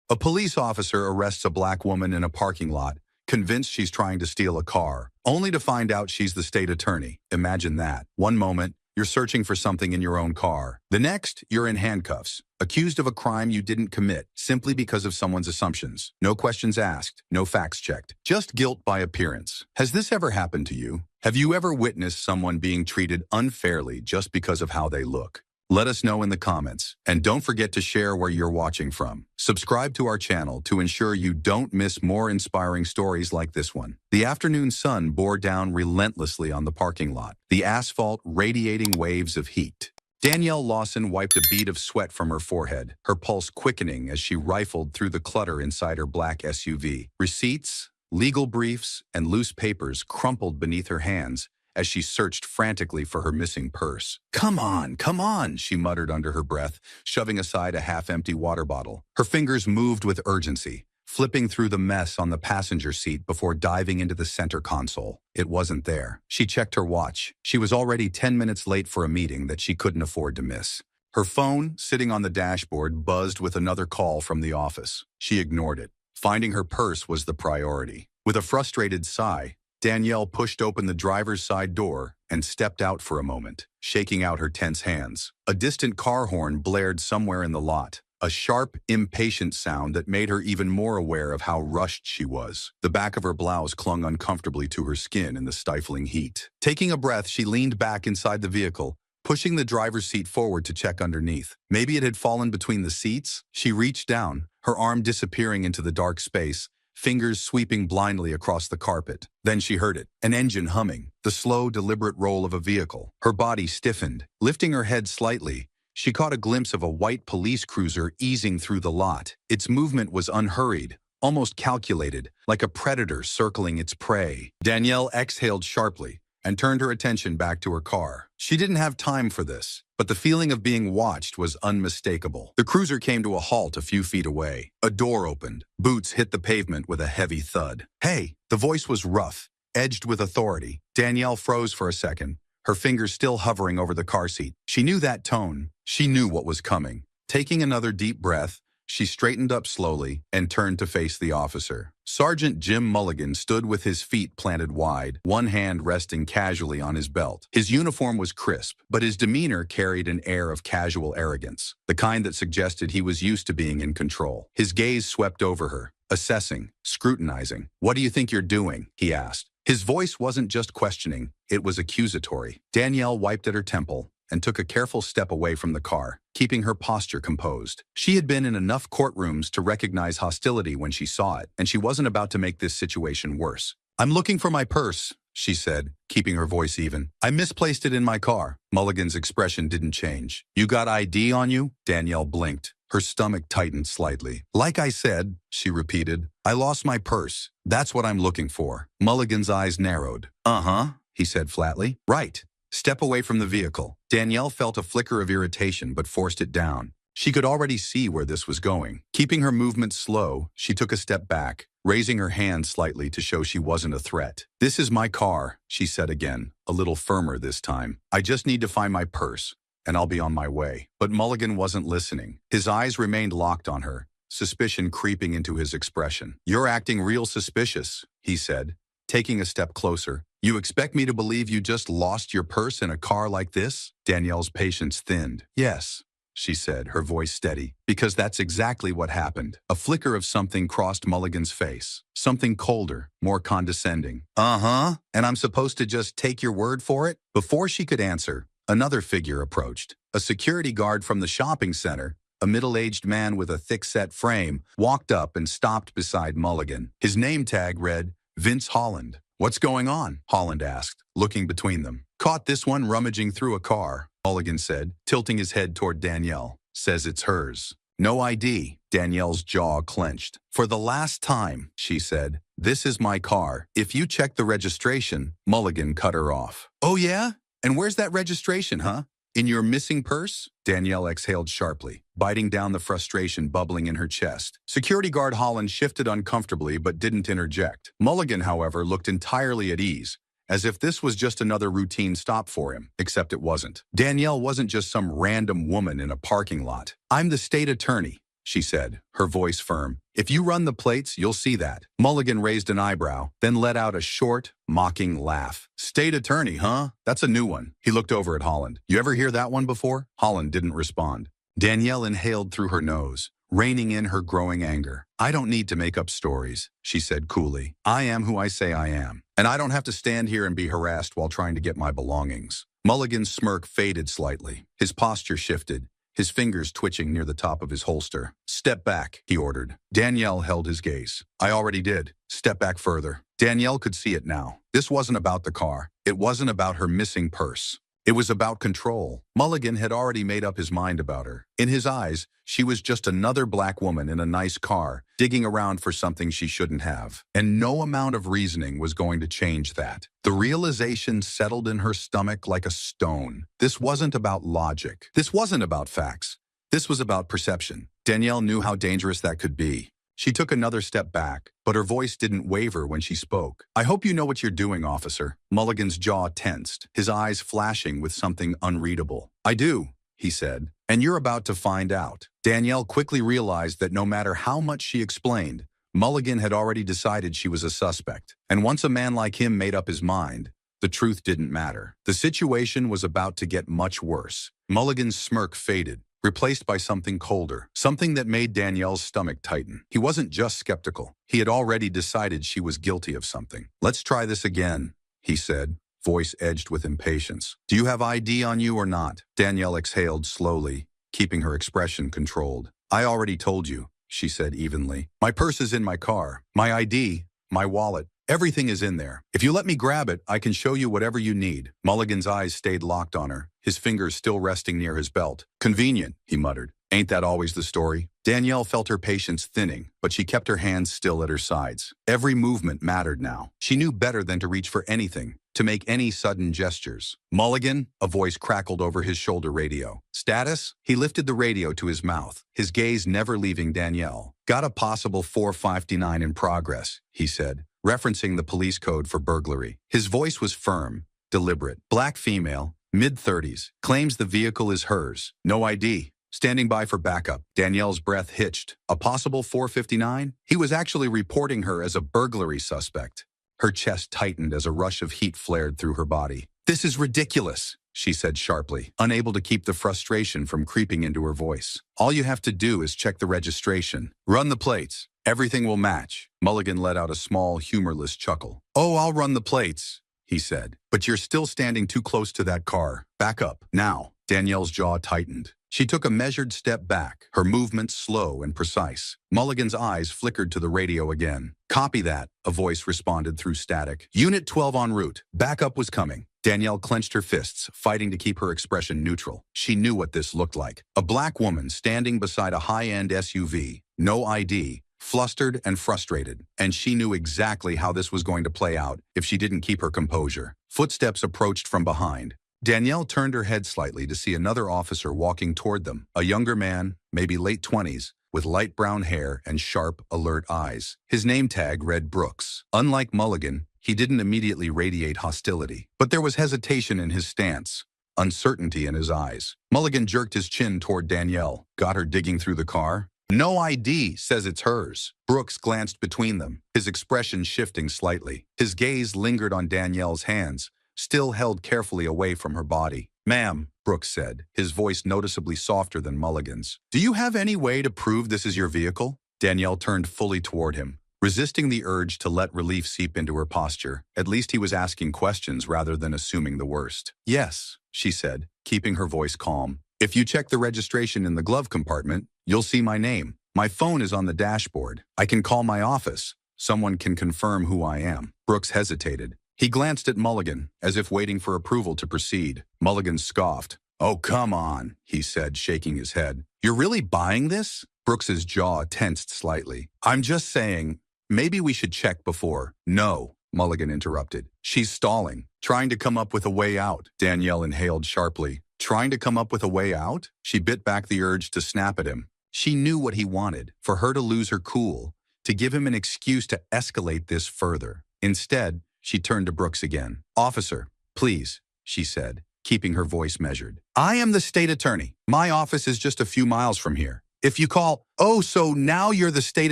A police officer arrests a black woman in a parking lot, convinced she's trying to steal a car, only to find out she's the state attorney. Imagine that. One moment, you're searching for something in your own car. The next, you're in handcuffs, accused of a crime you didn't commit simply because of someone's assumptions. No questions asked, no facts checked, just guilt by appearance. Has this ever happened to you? Have you ever witnessed someone being treated unfairly just because of how they look? Let us know in the comments, and don't forget to share where you're watching from. Subscribe to our channel to ensure you don't miss more inspiring stories like this one. The afternoon sun bore down relentlessly on the parking lot, the asphalt radiating waves of heat. Danielle Lawson wiped a bead of sweat from her forehead, her pulse quickening as she rifled through the clutter inside her black SUV. Receipts, legal briefs, and loose papers crumpled beneath her hands as she searched frantically for her missing purse. Come on, she muttered under her breath, shoving aside a half-empty water bottle. Her fingers moved with urgency, flipping through the mess on the passenger seat before diving into the center console. It wasn't there. She checked her watch. She was already 10 minutes late for a meeting that she couldn't afford to miss. Her phone, sitting on the dashboard, buzzed with another call from the office. She ignored it. Finding her purse was the priority. With a frustrated sigh, Danielle pushed open the driver's side door and stepped out for a moment, shaking out her tense hands. A distant car horn blared somewhere in the lot, a sharp, impatient sound that made her even more aware of how rushed she was. The back of her blouse clung uncomfortably to her skin in the stifling heat. Taking a breath, she leaned back inside the vehicle, pushing the driver's seat forward to check underneath. Maybe it had fallen between the seats? She reached down, her arm disappearing into the dark space, fingers sweeping blindly across the carpet. Then she heard it, an engine humming, the slow, deliberate roll of a vehicle. Her body stiffened. Lifting her head slightly, she caught a glimpse of a white police cruiser easing through the lot. Its movement was unhurried, almost calculated, like a predator circling its prey. Danielle exhaled sharply and turned her attention back to her car. She didn't have time for this, but the feeling of being watched was unmistakable. The cruiser came to a halt a few feet away. A door opened. Boots hit the pavement with a heavy thud. "Hey!" The voice was rough, edged with authority. Danielle froze for a second, her fingers still hovering over the car seat. She knew that tone. She knew what was coming. Taking another deep breath, she straightened up slowly and turned to face the officer. Sergeant Jim Mulligan stood with his feet planted wide, one hand resting casually on his belt. His uniform was crisp, but his demeanor carried an air of casual arrogance, the kind that suggested he was used to being in control. His gaze swept over her, assessing, scrutinizing. "What do you think you're doing?" he asked. His voice wasn't just questioning, it was accusatory. Danielle wiped at her temple and took a careful step away from the car, keeping her posture composed. She had been in enough courtrooms to recognize hostility when she saw it, and she wasn't about to make this situation worse. "I'm looking for my purse," she said, keeping her voice even. "I misplaced it in my car." Mulligan's expression didn't change. "You got ID on you?" Danielle blinked. Her stomach tightened slightly. "Like I said," she repeated, "I lost my purse. That's what I'm looking for." Mulligan's eyes narrowed. "Uh-huh," he said flatly. "Right. Step away from the vehicle." Danielle felt a flicker of irritation but forced it down. She could already see where this was going. Keeping her movements slow, she took a step back, raising her hand slightly to show she wasn't a threat. "This is my car," she said again, a little firmer this time. "I just need to find my purse, and I'll be on my way." But Mulligan wasn't listening. His eyes remained locked on her, suspicion creeping into his expression. "You're acting real suspicious," he said, taking a step closer. "You expect me to believe you just lost your purse in a car like this?" Danielle's patience thinned. "Yes," she said, her voice steady, "because that's exactly what happened." A flicker of something crossed Mulligan's face. Something colder, more condescending. "Uh-huh, and I'm supposed to just take your word for it?" Before she could answer, another figure approached. A security guard from the shopping center, a middle-aged man with a thick-set frame, walked up and stopped beside Mulligan. His name tag read, Vince Holland. "What's going on?" Holland asked, looking between them. "Caught this one rummaging through a car," Mulligan said, tilting his head toward Danielle. "Says it's hers." "No ID." Danielle's jaw clenched. "For the last time," she said, "this is my car. If you check the registration," Mulligan cut her off. "Oh yeah? And where's that registration, huh? In your missing purse?" Danielle exhaled sharply, biting down the frustration bubbling in her chest. Security guard Holland shifted uncomfortably but didn't interject. Mulligan, however, looked entirely at ease, as if this was just another routine stop for him, except it wasn't. Danielle wasn't just some random woman in a parking lot. "I'm the state attorney," she said, her voice firm. If you run the plates, you'll see that. Mulligan raised an eyebrow, then let out a short, mocking laugh. State attorney, huh? That's a new one. He looked over at Holland. You ever hear that one before? Holland didn't respond. Danielle inhaled through her nose, reining in her growing anger. I don't need to make up stories, she said coolly. I am who I say I am, and I don't have to stand here and be harassed while trying to get my belongings. Mulligan's smirk faded slightly. His posture shifted, his fingers twitching near the top of his holster. Step back, he ordered. Danielle held his gaze. I already did. Step back further. Danielle could see it now. This wasn't about the car. It wasn't about her missing purse. It was about control. Mulligan had already made up his mind about her. In his eyes, she was just another black woman in a nice car, digging around for something she shouldn't have. And no amount of reasoning was going to change that. The realization settled in her stomach like a stone. This wasn't about logic. This wasn't about facts. This was about perception. Danielle knew how dangerous that could be. She took another step back, but her voice didn't waver when she spoke. I hope you know what you're doing, officer. Mulligan's jaw tensed, his eyes flashing with something unreadable. I do, he said, and you're about to find out. Danielle quickly realized that no matter how much she explained, Mulligan had already decided she was a suspect. And once a man like him made up his mind, the truth didn't matter. The situation was about to get much worse. Mulligan's smirk faded, replaced by something colder, something that made Danielle's stomach tighten. He wasn't just skeptical. He had already decided she was guilty of something. Let's try this again, he said, voice edged with impatience. Do you have ID on you or not? Danielle exhaled slowly, keeping her expression controlled. I already told you, she said evenly. My purse is in my car. My ID, my wallet. Everything is in there. If you let me grab it, I can show you whatever you need. Mulligan's eyes stayed locked on her, his fingers still resting near his belt. Convenient, he muttered. Ain't that always the story? Danielle felt her patience thinning, but she kept her hands still at her sides. Every movement mattered now. She knew better than to reach for anything, to make any sudden gestures. Mulligan, a voice crackled over his shoulder radio. Status? He lifted the radio to his mouth, his gaze never leaving Danielle. Got a possible 459 in progress, he said, referencing the police code for burglary. His voice was firm, deliberate. Black female, mid-30s, claims the vehicle is hers. No ID. Standing by for backup. Danielle's breath hitched. A possible 459? He was actually reporting her as a burglary suspect. Her chest tightened as a rush of heat flared through her body. This is ridiculous, she said sharply, unable to keep the frustration from creeping into her voice. All you have to do is check the registration. Run the plates. Everything will match. Mulligan let out a small, humorless chuckle. Oh, I'll run the plates, he said. But you're still standing too close to that car. Back up. Now. Danielle's jaw tightened. She took a measured step back, her movements slow and precise. Mulligan's eyes flickered to the radio again. Copy that, a voice responded through static. Unit 12 en route. Backup was coming. Danielle clenched her fists, fighting to keep her expression neutral. She knew what this looked like. A black woman standing beside a high-end SUV, no ID, flustered and frustrated, and she knew exactly how this was going to play out if she didn't keep her composure. Footsteps approached from behind. Danielle turned her head slightly to see another officer walking toward them, a younger man, maybe late 20s, with light brown hair and sharp, alert eyes. His name tag read Brooks. Unlike Mulligan, he didn't immediately radiate hostility, but there was hesitation in his stance, uncertainty in his eyes. Mulligan jerked his chin toward Danielle. Got her digging through the car? No ID, says it's hers. Brooks glanced between them, his expression shifting slightly. His gaze lingered on Danielle's hands, still held carefully away from her body. Ma'am, Brooks said, his voice noticeably softer than Mulligan's. Do you have any way to prove this is your vehicle? Danielle turned fully toward him, resisting the urge to let relief seep into her posture. At least he was asking questions rather than assuming the worst. Yes, she said, keeping her voice calm. If you check the registration in the glove compartment, you'll see my name. My phone is on the dashboard. I can call my office. Someone can confirm who I am. Brooks hesitated. He glanced at Mulligan, as if waiting for approval to proceed. Mulligan scoffed. Oh, come on, he said, shaking his head. You're really buying this? Brooks's jaw tensed slightly. I'm just saying, maybe we should check before. No, Mulligan interrupted. She's stalling, trying to come up with a way out. Danielle inhaled sharply. Trying to come up with a way out? She bit back the urge to snap at him. She knew what he wanted, for her to lose her cool, to give him an excuse to escalate this further. Instead, she turned to Brooks again. Officer, please, she said, keeping her voice measured. I am the state attorney. My office is just a few miles from here. If you call, "Oh, so now you're the state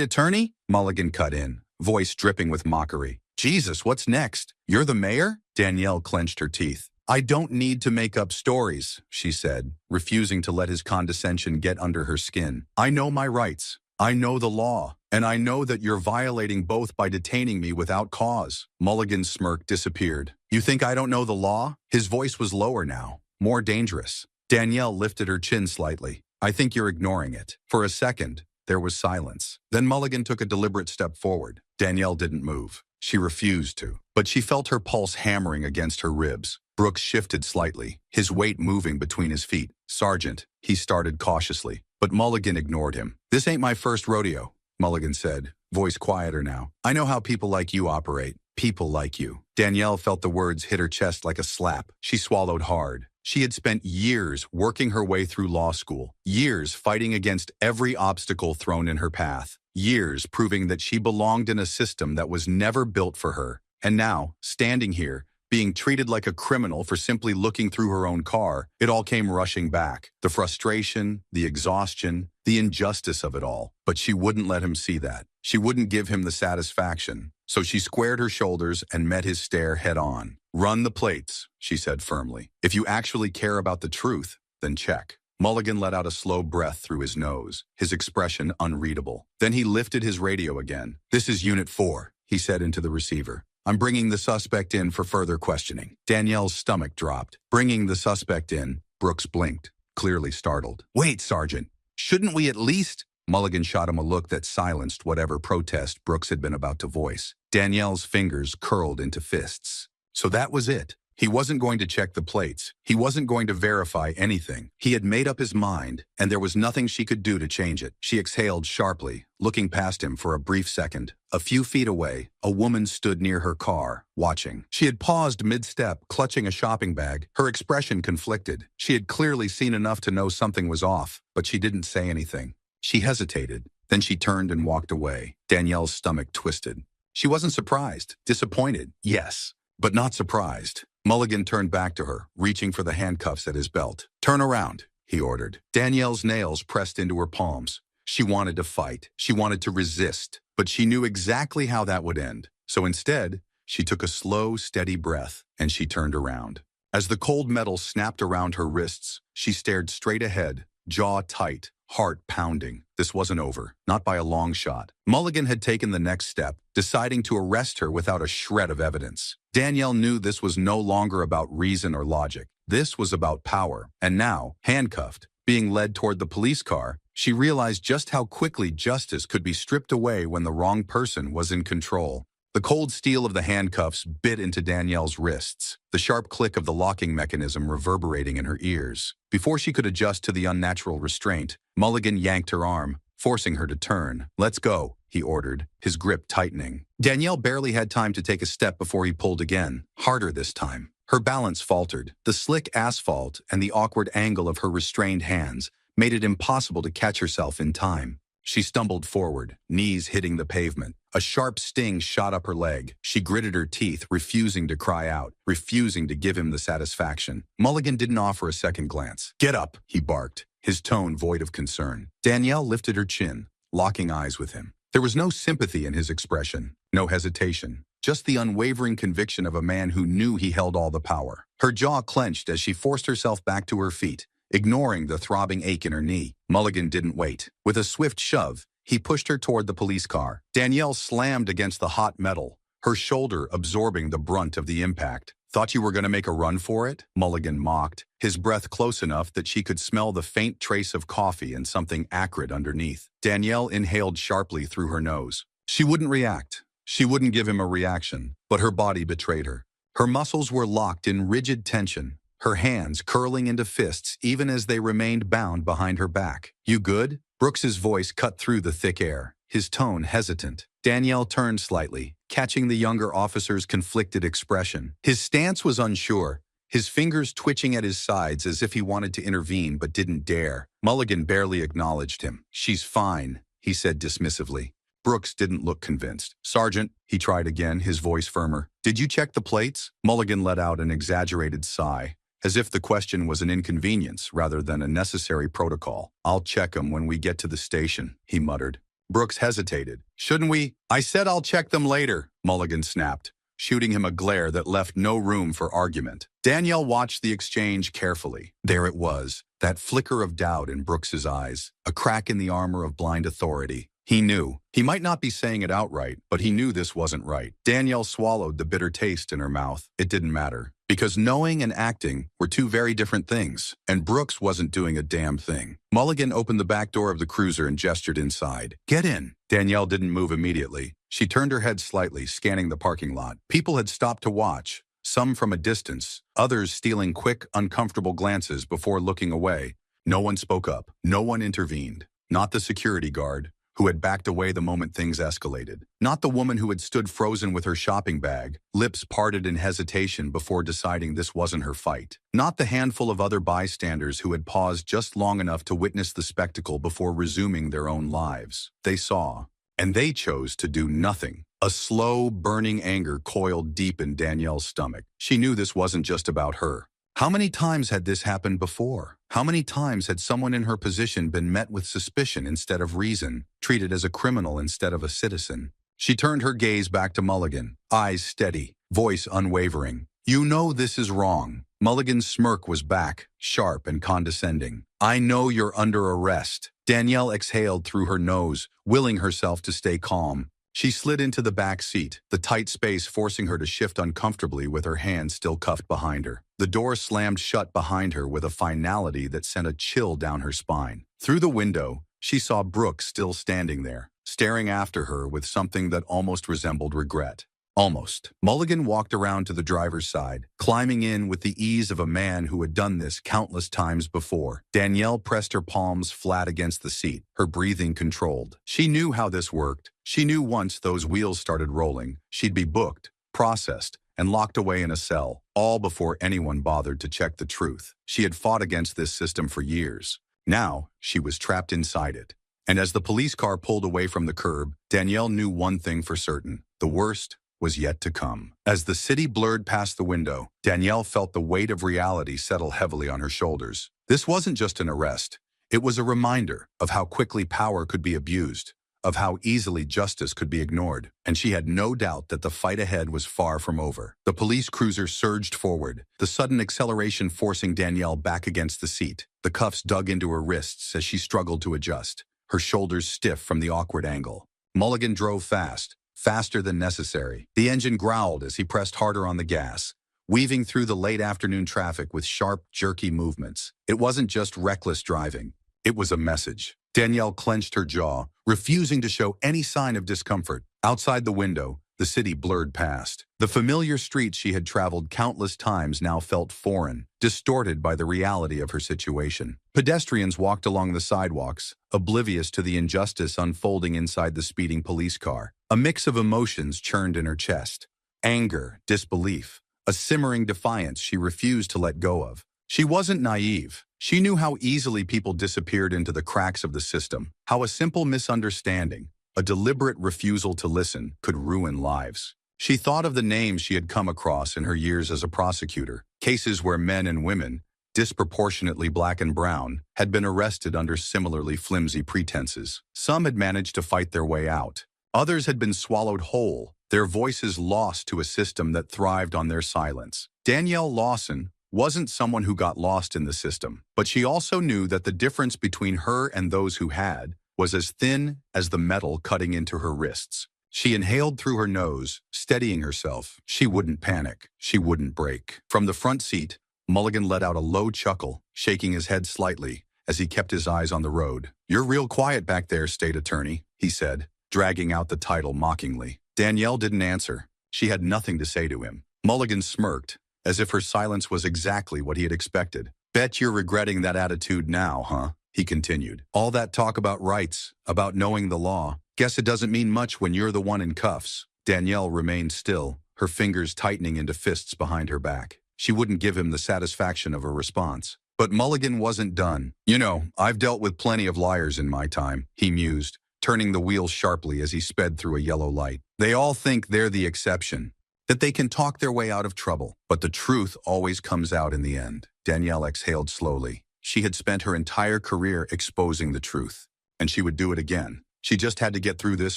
attorney?" Mulligan cut in, voice dripping with mockery. "Jesus, what's next? You're the mayor?" Danielle clenched her teeth. "I don't need to make up stories," she said, refusing to let his condescension get under her skin. "I know my rights. I know the law. And I know that you're violating both by detaining me without cause." Mulligan's smirk disappeared. "You think I don't know the law?" His voice was lower now, more dangerous. Danielle lifted her chin slightly. "I think you're ignoring it." For a second, there was silence. Then Mulligan took a deliberate step forward. Danielle didn't move. She refused to. But she felt her pulse hammering against her ribs. Brooks shifted slightly, his weight moving between his feet. "Sergeant," he started cautiously. But Mulligan ignored him. "This ain't my first rodeo," Mulligan said, voice quieter now. "I know how people like you operate. People like you." Danielle felt the words hit her chest like a slap. She swallowed hard. She had spent years working her way through law school, years fighting against every obstacle thrown in her path, years proving that she belonged in a system that was never built for her. And now, standing here, being treated like a criminal for simply looking through her own car, it all came rushing back. The frustration, the exhaustion, the injustice of it all. But she wouldn't let him see that. She wouldn't give him the satisfaction. So she squared her shoulders and met his stare head on. "Run the plates," she said firmly. "If you actually care about the truth, then check." Mulligan let out a slow breath through his nose, his expression unreadable. Then he lifted his radio again. "This is Unit 4, he said into the receiver. "I'm bringing the suspect in for further questioning." Danielle's stomach dropped. "Bringing the suspect in," Brooks blinked, clearly startled. "Wait, Sergeant. Shouldn't we at least—" Mulligan shot him a look that silenced whatever protest Brooks had been about to voice. Danielle's fingers curled into fists. So that was it. He wasn't going to check the plates. He wasn't going to verify anything. He had made up his mind, and there was nothing she could do to change it. She exhaled sharply, looking past him for a brief second. A few feet away, a woman stood near her car, watching. She had paused mid-step, clutching a shopping bag, her expression conflicted. She had clearly seen enough to know something was off, but she didn't say anything. She hesitated. Then she turned and walked away. Danielle's stomach twisted. She wasn't surprised. Disappointed, yes, but not surprised. Mulligan turned back to her, reaching for the handcuffs at his belt. "Turn around," he ordered. Danielle's nails pressed into her palms. She wanted to fight. She wanted to resist. But she knew exactly how that would end. So instead, she took a slow, steady breath, and she turned around. As the cold metal snapped around her wrists, she stared straight ahead, jaw tight, heart pounding. This wasn't over, not by a long shot. Mulligan had taken the next step, deciding to arrest her without a shred of evidence. Danielle knew this was no longer about reason or logic. This was about power. And now, handcuffed, being led toward the police car, she realized just how quickly justice could be stripped away when the wrong person was in control. The cold steel of the handcuffs bit into Danielle's wrists, the sharp click of the locking mechanism reverberating in her ears. Before she could adjust to the unnatural restraint, Mulligan yanked her arm, forcing her to turn. "Let's go," he ordered, his grip tightening. Danielle barely had time to take a step before he pulled again, harder this time. Her balance faltered. The slick asphalt and the awkward angle of her restrained hands made it impossible to catch herself in time. She stumbled forward, knees hitting the pavement. A sharp sting shot up her leg. She gritted her teeth, refusing to cry out, refusing to give him the satisfaction. Mulligan didn't offer a second glance. "Get up," he barked, his tone void of concern. Danielle lifted her chin, locking eyes with him. There was no sympathy in his expression, no hesitation, just the unwavering conviction of a man who knew he held all the power. Her jaw clenched as she forced herself back to her feet, ignoring the throbbing ache in her knee. Mulligan didn't wait. With a swift shove, he pushed her toward the police car. Danielle slammed against the hot metal, her shoulder absorbing the brunt of the impact. "Thought you were going to make a run for it?" Mulligan mocked, his breath close enough that she could smell the faint trace of coffee and something acrid underneath. Danielle inhaled sharply through her nose. She wouldn't react. She wouldn't give him a reaction, but her body betrayed her. Her muscles were locked in rigid tension, her hands curling into fists even as they remained bound behind her back. "You good?" Brooks's voice cut through the thick air, his tone hesitant. Danielle turned slightly, catching the younger officer's conflicted expression. His stance was unsure, his fingers twitching at his sides as if he wanted to intervene but didn't dare. Mulligan barely acknowledged him. "She's fine," he said dismissively. Brooks didn't look convinced. "Sergeant," he tried again, his voice firmer. "Did you check the plates?" Mulligan let out an exaggerated sigh, as if the question was an inconvenience rather than a necessary protocol. "I'll check 'em when we get to the station," he muttered. Brooks hesitated. "Shouldn't we?" "I said I'll check them later," Mulligan snapped, shooting him a glare that left no room for argument. Danielle watched the exchange carefully. There it was, that flicker of doubt in Brooks's eyes, a crack in the armor of blind authority. He knew. He might not be saying it outright, but he knew this wasn't right. Danielle swallowed the bitter taste in her mouth. It didn't matter. Because knowing and acting were two very different things, and Brooks wasn't doing a damn thing. Mulligan opened the back door of the cruiser and gestured inside. "Get in." Danielle didn't move immediately. She turned her head slightly, scanning the parking lot. People had stopped to watch, some from a distance, others stealing quick, uncomfortable glances before looking away. No one spoke up. No one intervened. Not the security guard, who had backed away the moment things escalated. Not the woman who had stood frozen with her shopping bag, lips parted in hesitation before deciding this wasn't her fight. Not the handful of other bystanders who had paused just long enough to witness the spectacle before resuming their own lives. They saw, and they chose to do nothing. A slow, burning anger coiled deep in Danielle's stomach. She knew this wasn't just about her. How many times had this happened before? How many times had someone in her position been met with suspicion instead of reason, treated as a criminal instead of a citizen? She turned her gaze back to Mulligan, eyes steady, voice unwavering. "You know this is wrong." Mulligan's smirk was back, sharp and condescending. "I know you're under arrest." Danielle exhaled through her nose, willing herself to stay calm. She slid into the back seat, the tight space forcing her to shift uncomfortably with her hands still cuffed behind her. The door slammed shut behind her with a finality that sent a chill down her spine. Through the window, she saw Brooks still standing there, staring after her with something that almost resembled regret. Almost. Mulligan walked around to the driver's side, climbing in with the ease of a man who had done this countless times before. Danielle pressed her palms flat against the seat, her breathing controlled. She knew how this worked. She knew once those wheels started rolling, she'd be booked, processed, and locked away in a cell, all before anyone bothered to check the truth. She had fought against this system for years. Now, she was trapped inside it. And as the police car pulled away from the curb, Danielle knew one thing for certain. The worst was yet to come. As the city blurred past the window, Danielle felt the weight of reality settle heavily on her shoulders. This wasn't just an arrest. It was a reminder of how quickly power could be abused, of how easily justice could be ignored, and she had no doubt that the fight ahead was far from over. The police cruiser surged forward, the sudden acceleration forcing Danielle back against the seat. The cuffs dug into her wrists as she struggled to adjust, her shoulders stiff from the awkward angle. Mulligan drove fast, faster than necessary. The engine growled as he pressed harder on the gas, weaving through the late afternoon traffic with sharp, jerky movements. It wasn't just reckless driving. It was a message. Danielle clenched her jaw, refusing to show any sign of discomfort. Outside the window, the city blurred past. The familiar streets she had traveled countless times now felt foreign, distorted by the reality of her situation. Pedestrians walked along the sidewalks, oblivious to the injustice unfolding inside the speeding police car. A mix of emotions churned in her chest. Anger, disbelief, a simmering defiance she refused to let go of. She wasn't naive. She knew how easily people disappeared into the cracks of the system, how a simple misunderstanding, a deliberate refusal to listen, could ruin lives. She thought of the names she had come across in her years as a prosecutor, cases where men and women, disproportionately black and brown, had been arrested under similarly flimsy pretenses. Some had managed to fight their way out. Others had been swallowed whole, their voices lost to a system that thrived on their silence. Danielle Lawson wasn't someone who got lost in the system, but she also knew that the difference between her and those who had was as thin as the metal cutting into her wrists. She inhaled through her nose, steadying herself. She wouldn't panic. She wouldn't break. From the front seat, Mulligan let out a low chuckle, shaking his head slightly as he kept his eyes on the road. "You're real quiet back there, State Attorney," he said, dragging out the title mockingly. Danielle didn't answer. She had nothing to say to him. Mulligan smirked, as if her silence was exactly what he had expected. "Bet you're regretting that attitude now, huh?" he continued. "All that talk about rights, about knowing the law. Guess it doesn't mean much when you're the one in cuffs." Danielle remained still, her fingers tightening into fists behind her back. She wouldn't give him the satisfaction of a response. But Mulligan wasn't done. "You know, I've dealt with plenty of liars in my time," he mused, turning the wheel sharply as he sped through a yellow light. "They all think they're the exception. that they can talk their way out of trouble. But the truth always comes out in the end. Danielle exhaled slowly. She had spent her entire career exposing the truth, and she would do it again. She just had to get through this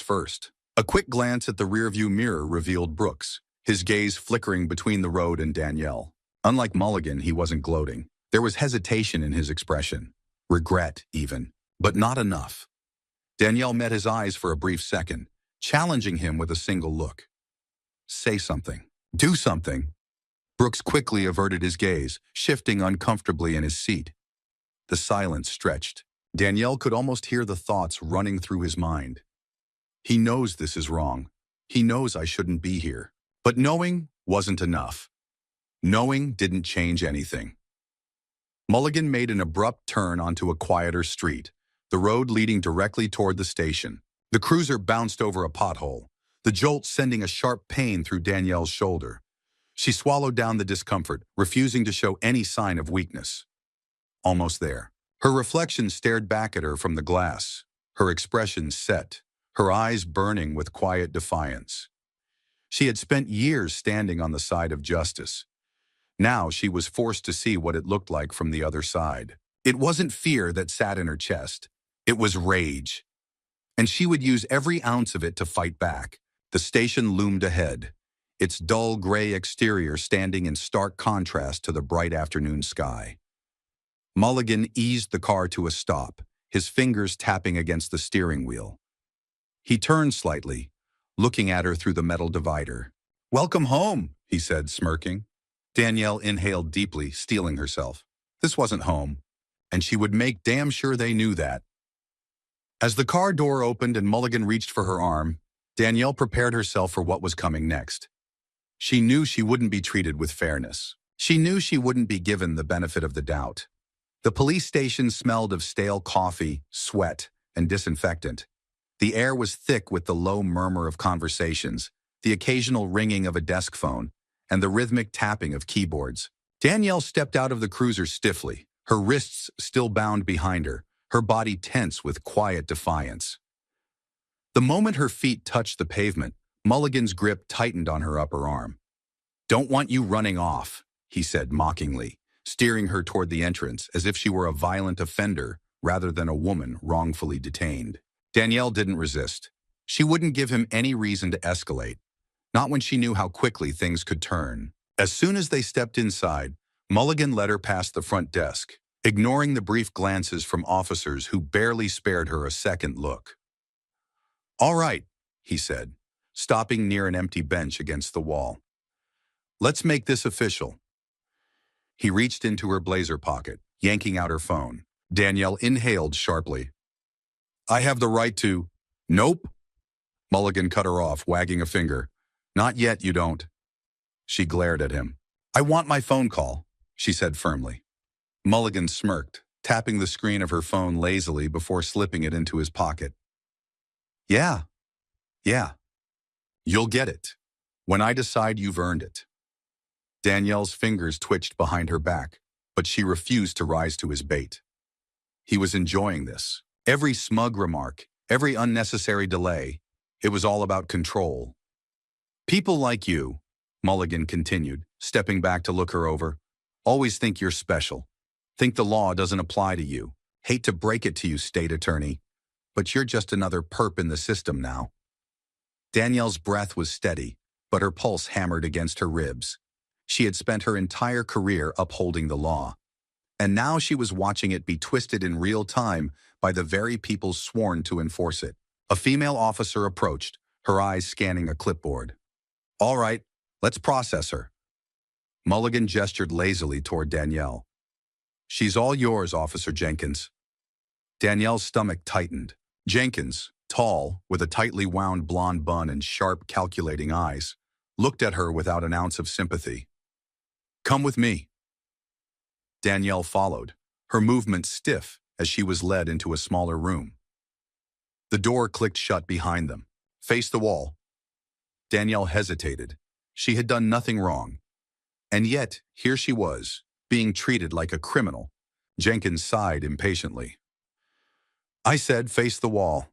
first. A quick glance at the rearview mirror revealed Brooks, his gaze flickering between the road and Danielle. Unlike Mulligan, he wasn't gloating. There was hesitation in his expression. Regret, even. But not enough. Danielle met his eyes for a brief second, challenging him with a single look. Say something. Do something. Brooks quickly averted his gaze, shifting uncomfortably in his seat. The silence stretched. Danielle could almost hear the thoughts running through his mind. He knows this is wrong. He knows I shouldn't be here. But knowing wasn't enough. Knowing didn't change anything. Mulligan made an abrupt turn onto a quieter street, the road leading directly toward the station. The cruiser bounced over a pothole, the jolt sending a sharp pain through Danielle's shoulder. She swallowed down the discomfort, refusing to show any sign of weakness. Almost there. Her reflection stared back at her from the glass, her expression set, her eyes burning with quiet defiance. She had spent years standing on the side of justice. Now she was forced to see what it looked like from the other side. It wasn't fear that sat in her chest. It was rage. And she would use every ounce of it to fight back. The station loomed ahead, its dull gray exterior standing in stark contrast to the bright afternoon sky. Mulligan eased the car to a stop, his fingers tapping against the steering wheel. He turned slightly, looking at her through the metal divider. "Welcome home," he said, smirking. Danielle inhaled deeply, steeling herself. This wasn't home, and she would make damn sure they knew that. As the car door opened and Mulligan reached for her arm, Danielle prepared herself for what was coming next. She knew she wouldn't be treated with fairness. She knew she wouldn't be given the benefit of the doubt. The police station smelled of stale coffee, sweat, and disinfectant. The air was thick with the low murmur of conversations, the occasional ringing of a desk phone, and the rhythmic tapping of keyboards. Danielle stepped out of the cruiser stiffly, her wrists still bound behind her, her body tense with quiet defiance. The moment her feet touched the pavement, Mulligan's grip tightened on her upper arm. "Don't want you running off," he said mockingly, steering her toward the entrance as if she were a violent offender rather than a woman wrongfully detained. Danielle didn't resist. She wouldn't give him any reason to escalate, not when she knew how quickly things could turn. As soon as they stepped inside, Mulligan led her past the front desk, ignoring the brief glances from officers who barely spared her a second look. "All right," he said, stopping near an empty bench against the wall. "Let's make this official." He reached into her blazer pocket, yanking out her phone. Danielle inhaled sharply. "I have the right to—" "Nope." Mulligan cut her off, wagging a finger. "Not yet, you don't." She glared at him. "I want my phone call," she said firmly. Mulligan smirked, tapping the screen of her phone lazily before slipping it into his pocket. Yeah. You'll get it. When I decide you've earned it." Danielle's fingers twitched behind her back, but she refused to rise to his bait. He was enjoying this. Every smug remark, every unnecessary delay, it was all about control. "People like you," Mulligan continued, stepping back to look her over, "always think you're special. Think the law doesn't apply to you. Hate to break it to you, state attorney, but you're just another perp in the system now." Danielle's breath was steady, but her pulse hammered against her ribs. She had spent her entire career upholding the law, and now she was watching it be twisted in real time by the very people sworn to enforce it. A female officer approached, her eyes scanning a clipboard. "All right, let's process her." Mulligan gestured lazily toward Danielle. "She's all yours, Officer Jenkins." Danielle's stomach tightened. Jenkins, tall, with a tightly wound blonde bun and sharp, calculating eyes, looked at her without an ounce of sympathy. "Come with me." Danielle followed, her movements stiff as she was led into a smaller room. The door clicked shut behind them. "Face the wall." Danielle hesitated. She had done nothing wrong. And yet, here she was, being treated like a criminal. Jenkins sighed impatiently. "I said face the wall."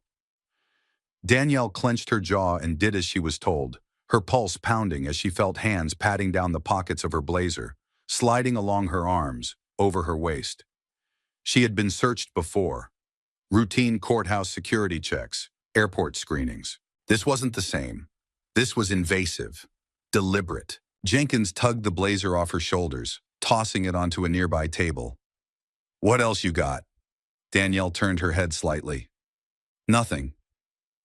Danielle clenched her jaw and did as she was told, her pulse pounding as she felt hands patting down the pockets of her blazer, sliding along her arms, over her waist. She had been searched before. Routine courthouse security checks, airport screenings. This wasn't the same. This was invasive, deliberate. Jenkins tugged the blazer off her shoulders, tossing it onto a nearby table. "What else you got?" Danielle turned her head slightly. "Nothing."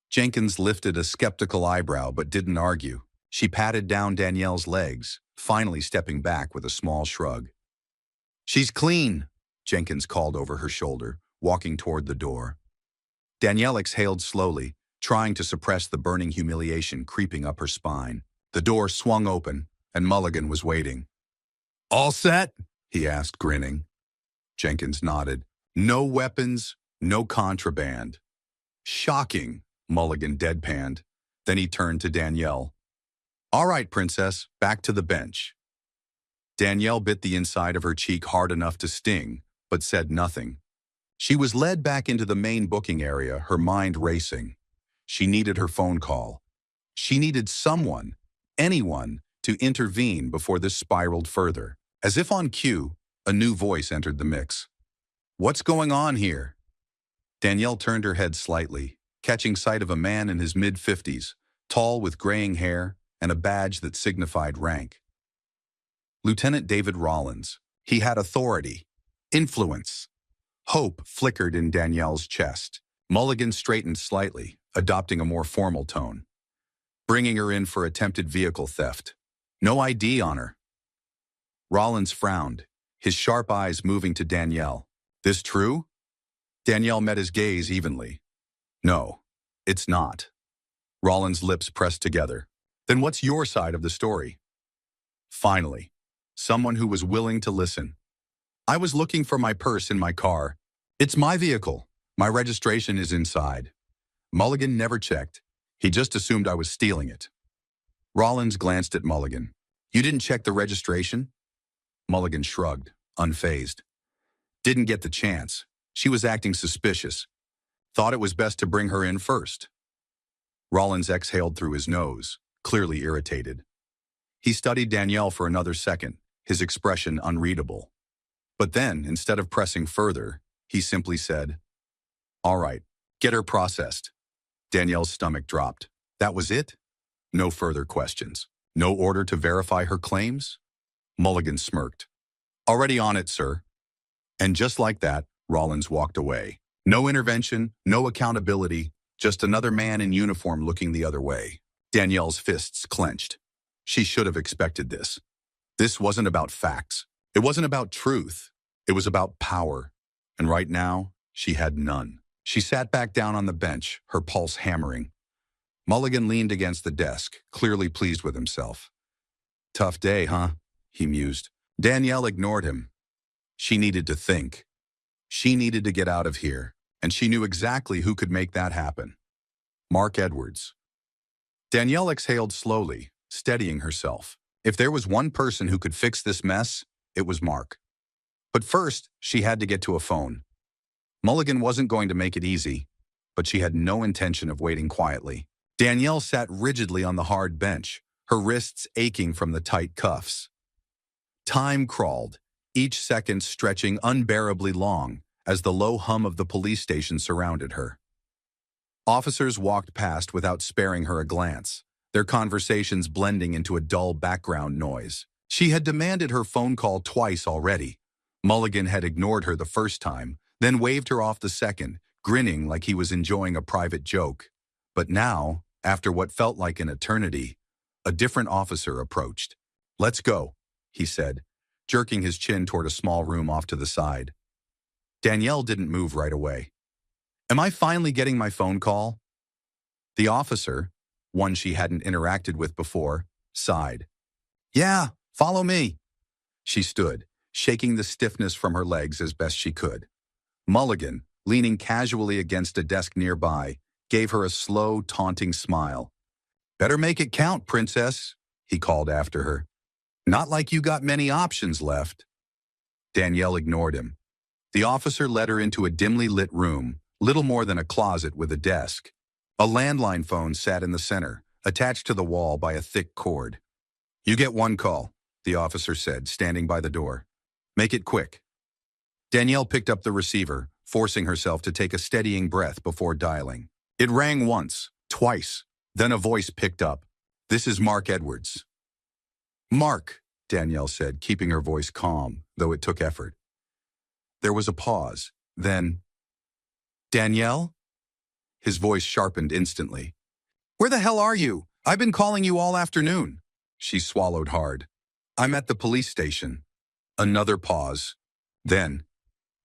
Jenkins lifted a skeptical eyebrow but didn't argue. She patted down Danielle's legs, finally stepping back with a small shrug. "She's clean," Jenkins called over her shoulder, walking toward the door. Danielle exhaled slowly, trying to suppress the burning humiliation creeping up her spine. The door swung open, and Mulligan was waiting. "All set?" he asked, grinning. Jenkins nodded. "No weapons, no contraband." "Shocking," Mulligan deadpanned. Then he turned to Danielle. "All right, Princess, back to the bench." Danielle bit the inside of her cheek hard enough to sting, but said nothing. She was led back into the main booking area, her mind racing. She needed her phone call. She needed someone, anyone, to intervene before this spiraled further. As if on cue, a new voice entered the mix. "What's going on here?" Danielle turned her head slightly, catching sight of a man in his mid-50s, tall with graying hair and a badge that signified rank. Lieutenant David Rollins. He had authority, influence. Hope flickered in Danielle's chest. Mulligan straightened slightly, adopting a more formal tone. "Bringing her in for attempted vehicle theft. No ID on her." Rollins frowned, his sharp eyes moving to Danielle. "This true?" Danielle met his gaze evenly. "No, it's not." Rollins' lips pressed together. "Then what's your side of the story?" Finally, someone who was willing to listen. "I was looking for my purse in my car. It's my vehicle. My registration is inside." Mulligan never checked. He just assumed I was stealing it. Rollins glanced at Mulligan. "You didn't check the registration?" Mulligan shrugged, unfazed. "Didn't get the chance. She was acting suspicious. Thought it was best to bring her in first." Rollins exhaled through his nose, clearly irritated. He studied Danielle for another second, his expression unreadable. But then, instead of pressing further, he simply said, "All right, get her processed." Danielle's stomach dropped. That was it? No further questions. No order to verify her claims? Mulligan smirked. "Already on it, sir." And just like that, Rollins walked away. No intervention, no accountability, just another man in uniform looking the other way. Danielle's fists clenched. She should have expected this. This wasn't about facts. It wasn't about truth. It was about power. And right now, she had none. She sat back down on the bench, her pulse hammering. Mulligan leaned against the desk, clearly pleased with himself. "Tough day, huh?" he mused. Danielle ignored him. She needed to think. She needed to get out of here, and she knew exactly who could make that happen. Mark Edwards. Danielle exhaled slowly, steadying herself. If there was one person who could fix this mess, it was Mark. But first, she had to get to a phone. Mulligan wasn't going to make it easy, but she had no intention of waiting quietly. Danielle sat rigidly on the hard bench, her wrists aching from the tight cuffs. Time crawled, each second stretching unbearably long as the low hum of the police station surrounded her. Officers walked past without sparing her a glance, their conversations blending into a dull background noise. She had demanded her phone call twice already. Mulligan had ignored her the first time, then waved her off the second, grinning like he was enjoying a private joke. But now, after what felt like an eternity, a different officer approached. "Let's go," he said, jerking his chin toward a small room off to the side. Danielle didn't move right away. "Am I finally getting my phone call?" The officer, one she hadn't interacted with before, sighed. "Yeah, follow me." She stood, shaking the stiffness from her legs as best she could. Mulligan, leaning casually against a desk nearby, gave her a slow, taunting smile. "Better make it count, Princess," he called after her. "Not like you got many options left." Danielle ignored him. The officer led her into a dimly lit room, little more than a closet with a desk. A landline phone sat in the center, attached to the wall by a thick cord. "You get one call," the officer said, standing by the door. "Make it quick." Danielle picked up the receiver, forcing herself to take a steadying breath before dialing. It rang once, twice. Then a voice picked up. "This is Mark Edwards." "Mark," Danielle said, keeping her voice calm, though it took effort. There was a pause. Then, "Danielle?" His voice sharpened instantly. "Where the hell are you? I've been calling you all afternoon." She swallowed hard. "I'm at the police station." Another pause. Then,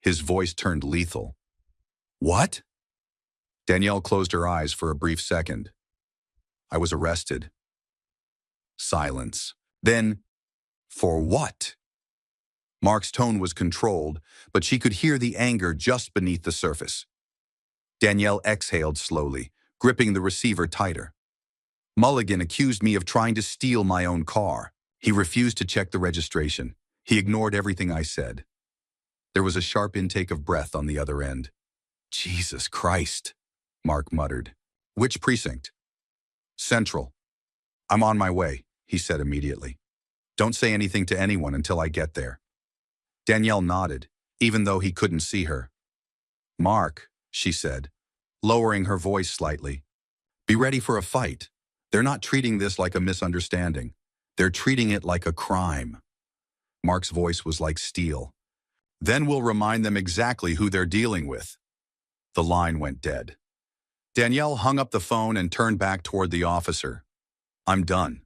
his voice turned lethal. "What?" Danielle closed her eyes for a brief second. "I was arrested." Silence. Then, "For what?" Mark's tone was controlled, but she could hear the anger just beneath the surface. Danielle exhaled slowly, gripping the receiver tighter. "Mulligan accused me of trying to steal my own car. He refused to check the registration. He ignored everything I said." There was a sharp intake of breath on the other end. "Jesus Christ," Mark muttered. "Which precinct?" "Central." "I'm on my way," he said immediately. "Don't say anything to anyone until I get there." Danielle nodded, even though he couldn't see her. "Mark," she said, lowering her voice slightly, "be ready for a fight. They're not treating this like a misunderstanding. They're treating it like a crime." Mark's voice was like steel. "Then we'll remind them exactly who they're dealing with." The line went dead. Danielle hung up the phone and turned back toward the officer. "I'm done."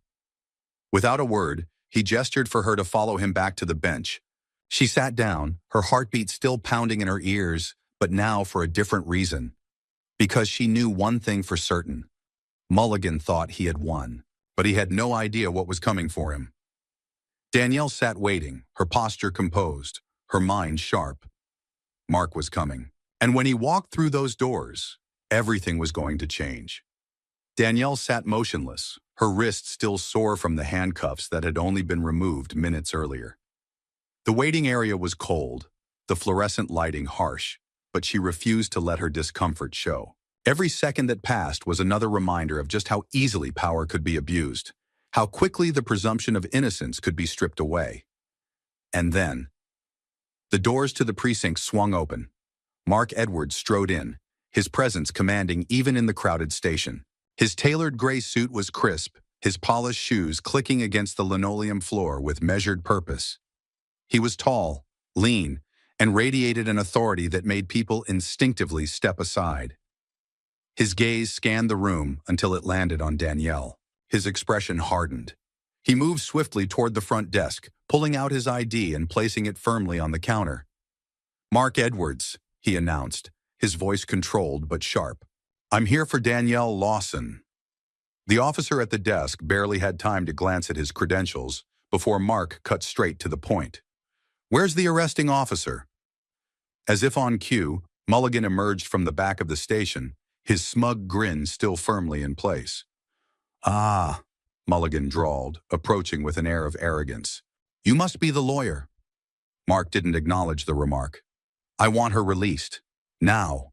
Without a word, he gestured for her to follow him back to the bench. She sat down, her heartbeat still pounding in her ears, but now for a different reason. Because she knew one thing for certain. Mulligan thought he had won, but he had no idea what was coming for him. Danielle sat waiting, her posture composed, her mind sharp. Mark was coming. And when he walked through those doors, everything was going to change. Danielle sat motionless, her wrists still sore from the handcuffs that had only been removed minutes earlier. The waiting area was cold, the fluorescent lighting harsh, but she refused to let her discomfort show. Every second that passed was another reminder of just how easily power could be abused, how quickly the presumption of innocence could be stripped away. And then, the doors to the precinct swung open. Mark Edwards strode in, his presence commanding even in the crowded station. His tailored gray suit was crisp, his polished shoes clicking against the linoleum floor with measured purpose. He was tall, lean, and radiated an authority that made people instinctively step aside. His gaze scanned the room until it landed on Danielle. His expression hardened. He moved swiftly toward the front desk, pulling out his ID and placing it firmly on the counter. "Mark Edwards," he announced, his voice controlled but sharp. "I'm here for Danielle Lawson." The officer at the desk barely had time to glance at his credentials before Mark cut straight to the point. "Where's the arresting officer?" As if on cue, Mulligan emerged from the back of the station, his smug grin still firmly in place. "Ah," Mulligan drawled, approaching with an air of arrogance. "You must be the lawyer." Mark didn't acknowledge the remark. "I want her released. Now."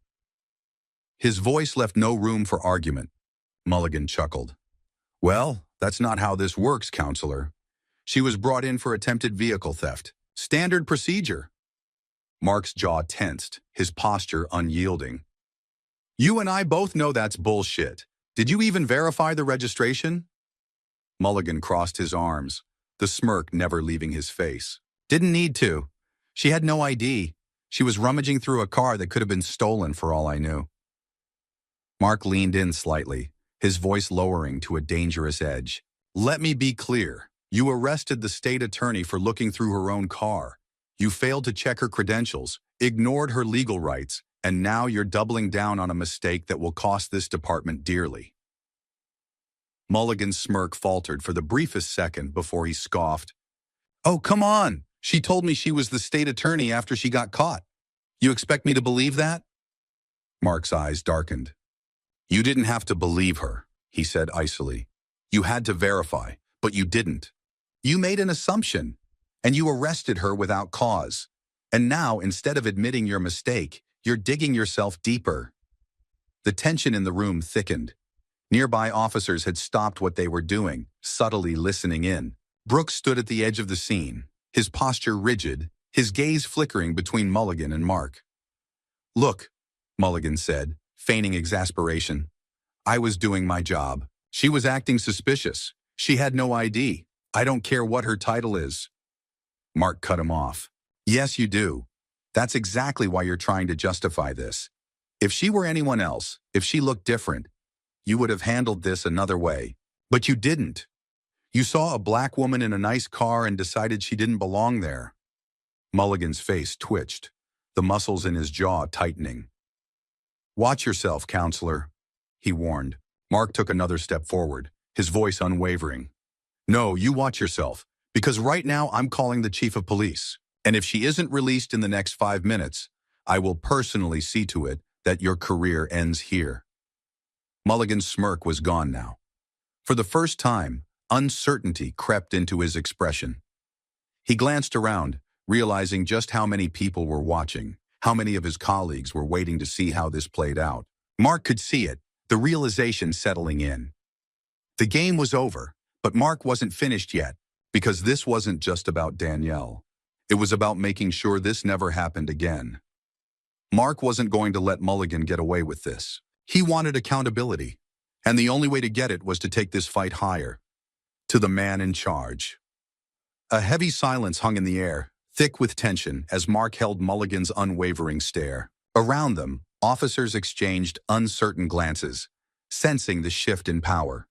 His voice left no room for argument. Mulligan chuckled. "Well, that's not how this works, counselor. She was brought in for attempted vehicle theft. Standard procedure." Mark's jaw tensed, his posture unyielding. "You and I both know that's bullshit. Did you even verify the registration?" Mulligan crossed his arms, the smirk never leaving his face. "Didn't need to. She had no ID. She was rummaging through a car that could have been stolen for all I knew." Mark leaned in slightly, his voice lowering to a dangerous edge. "Let me be clear. You arrested the state attorney for looking through her own car. You failed to check her credentials, ignored her legal rights, and now you're doubling down on a mistake that will cost this department dearly." Mulligan's smirk faltered for the briefest second before he scoffed. "Oh, come on! She told me she was the state attorney after she got caught. You expect me to believe that?" Mark's eyes darkened. "You didn't have to believe her," he said icily. "You had to verify, but you didn't. You made an assumption, and you arrested her without cause. And now, instead of admitting your mistake, you're digging yourself deeper." The tension in the room thickened. Nearby officers had stopped what they were doing, subtly listening in. Brooks stood at the edge of the scene, his posture rigid, his gaze flickering between Mulligan and Mark. "Look," Mulligan said, feigning exasperation. "I was doing my job. She was acting suspicious. She had no ID. I don't care what her title is." Mark cut him off. "Yes, you do. That's exactly why you're trying to justify this. If she were anyone else, if she looked different, you would have handled this another way. But you didn't. You saw a black woman in a nice car and decided she didn't belong there." Mulligan's face twitched, the muscles in his jaw tightening. "Watch yourself, counselor," he warned. Mark took another step forward, his voice unwavering. "No, you watch yourself, because right now I'm calling the chief of police. And if she isn't released in the next 5 minutes, I will personally see to it that your career ends here." Mulligan's smirk was gone now. For the first time, uncertainty crept into his expression. He glanced around, realizing just how many people were watching, how many of his colleagues were waiting to see how this played out. Mark could see it, the realization settling in. The game was over, but Mark wasn't finished yet, because this wasn't just about Danielle. It was about making sure this never happened again. Mark wasn't going to let Mulligan get away with this. He wanted accountability, and the only way to get it was to take this fight higher, to the man in charge. A heavy silence hung in the air, thick with tension, as Mark held Mulligan's unwavering stare. Around them, officers exchanged uncertain glances, sensing the shift in power.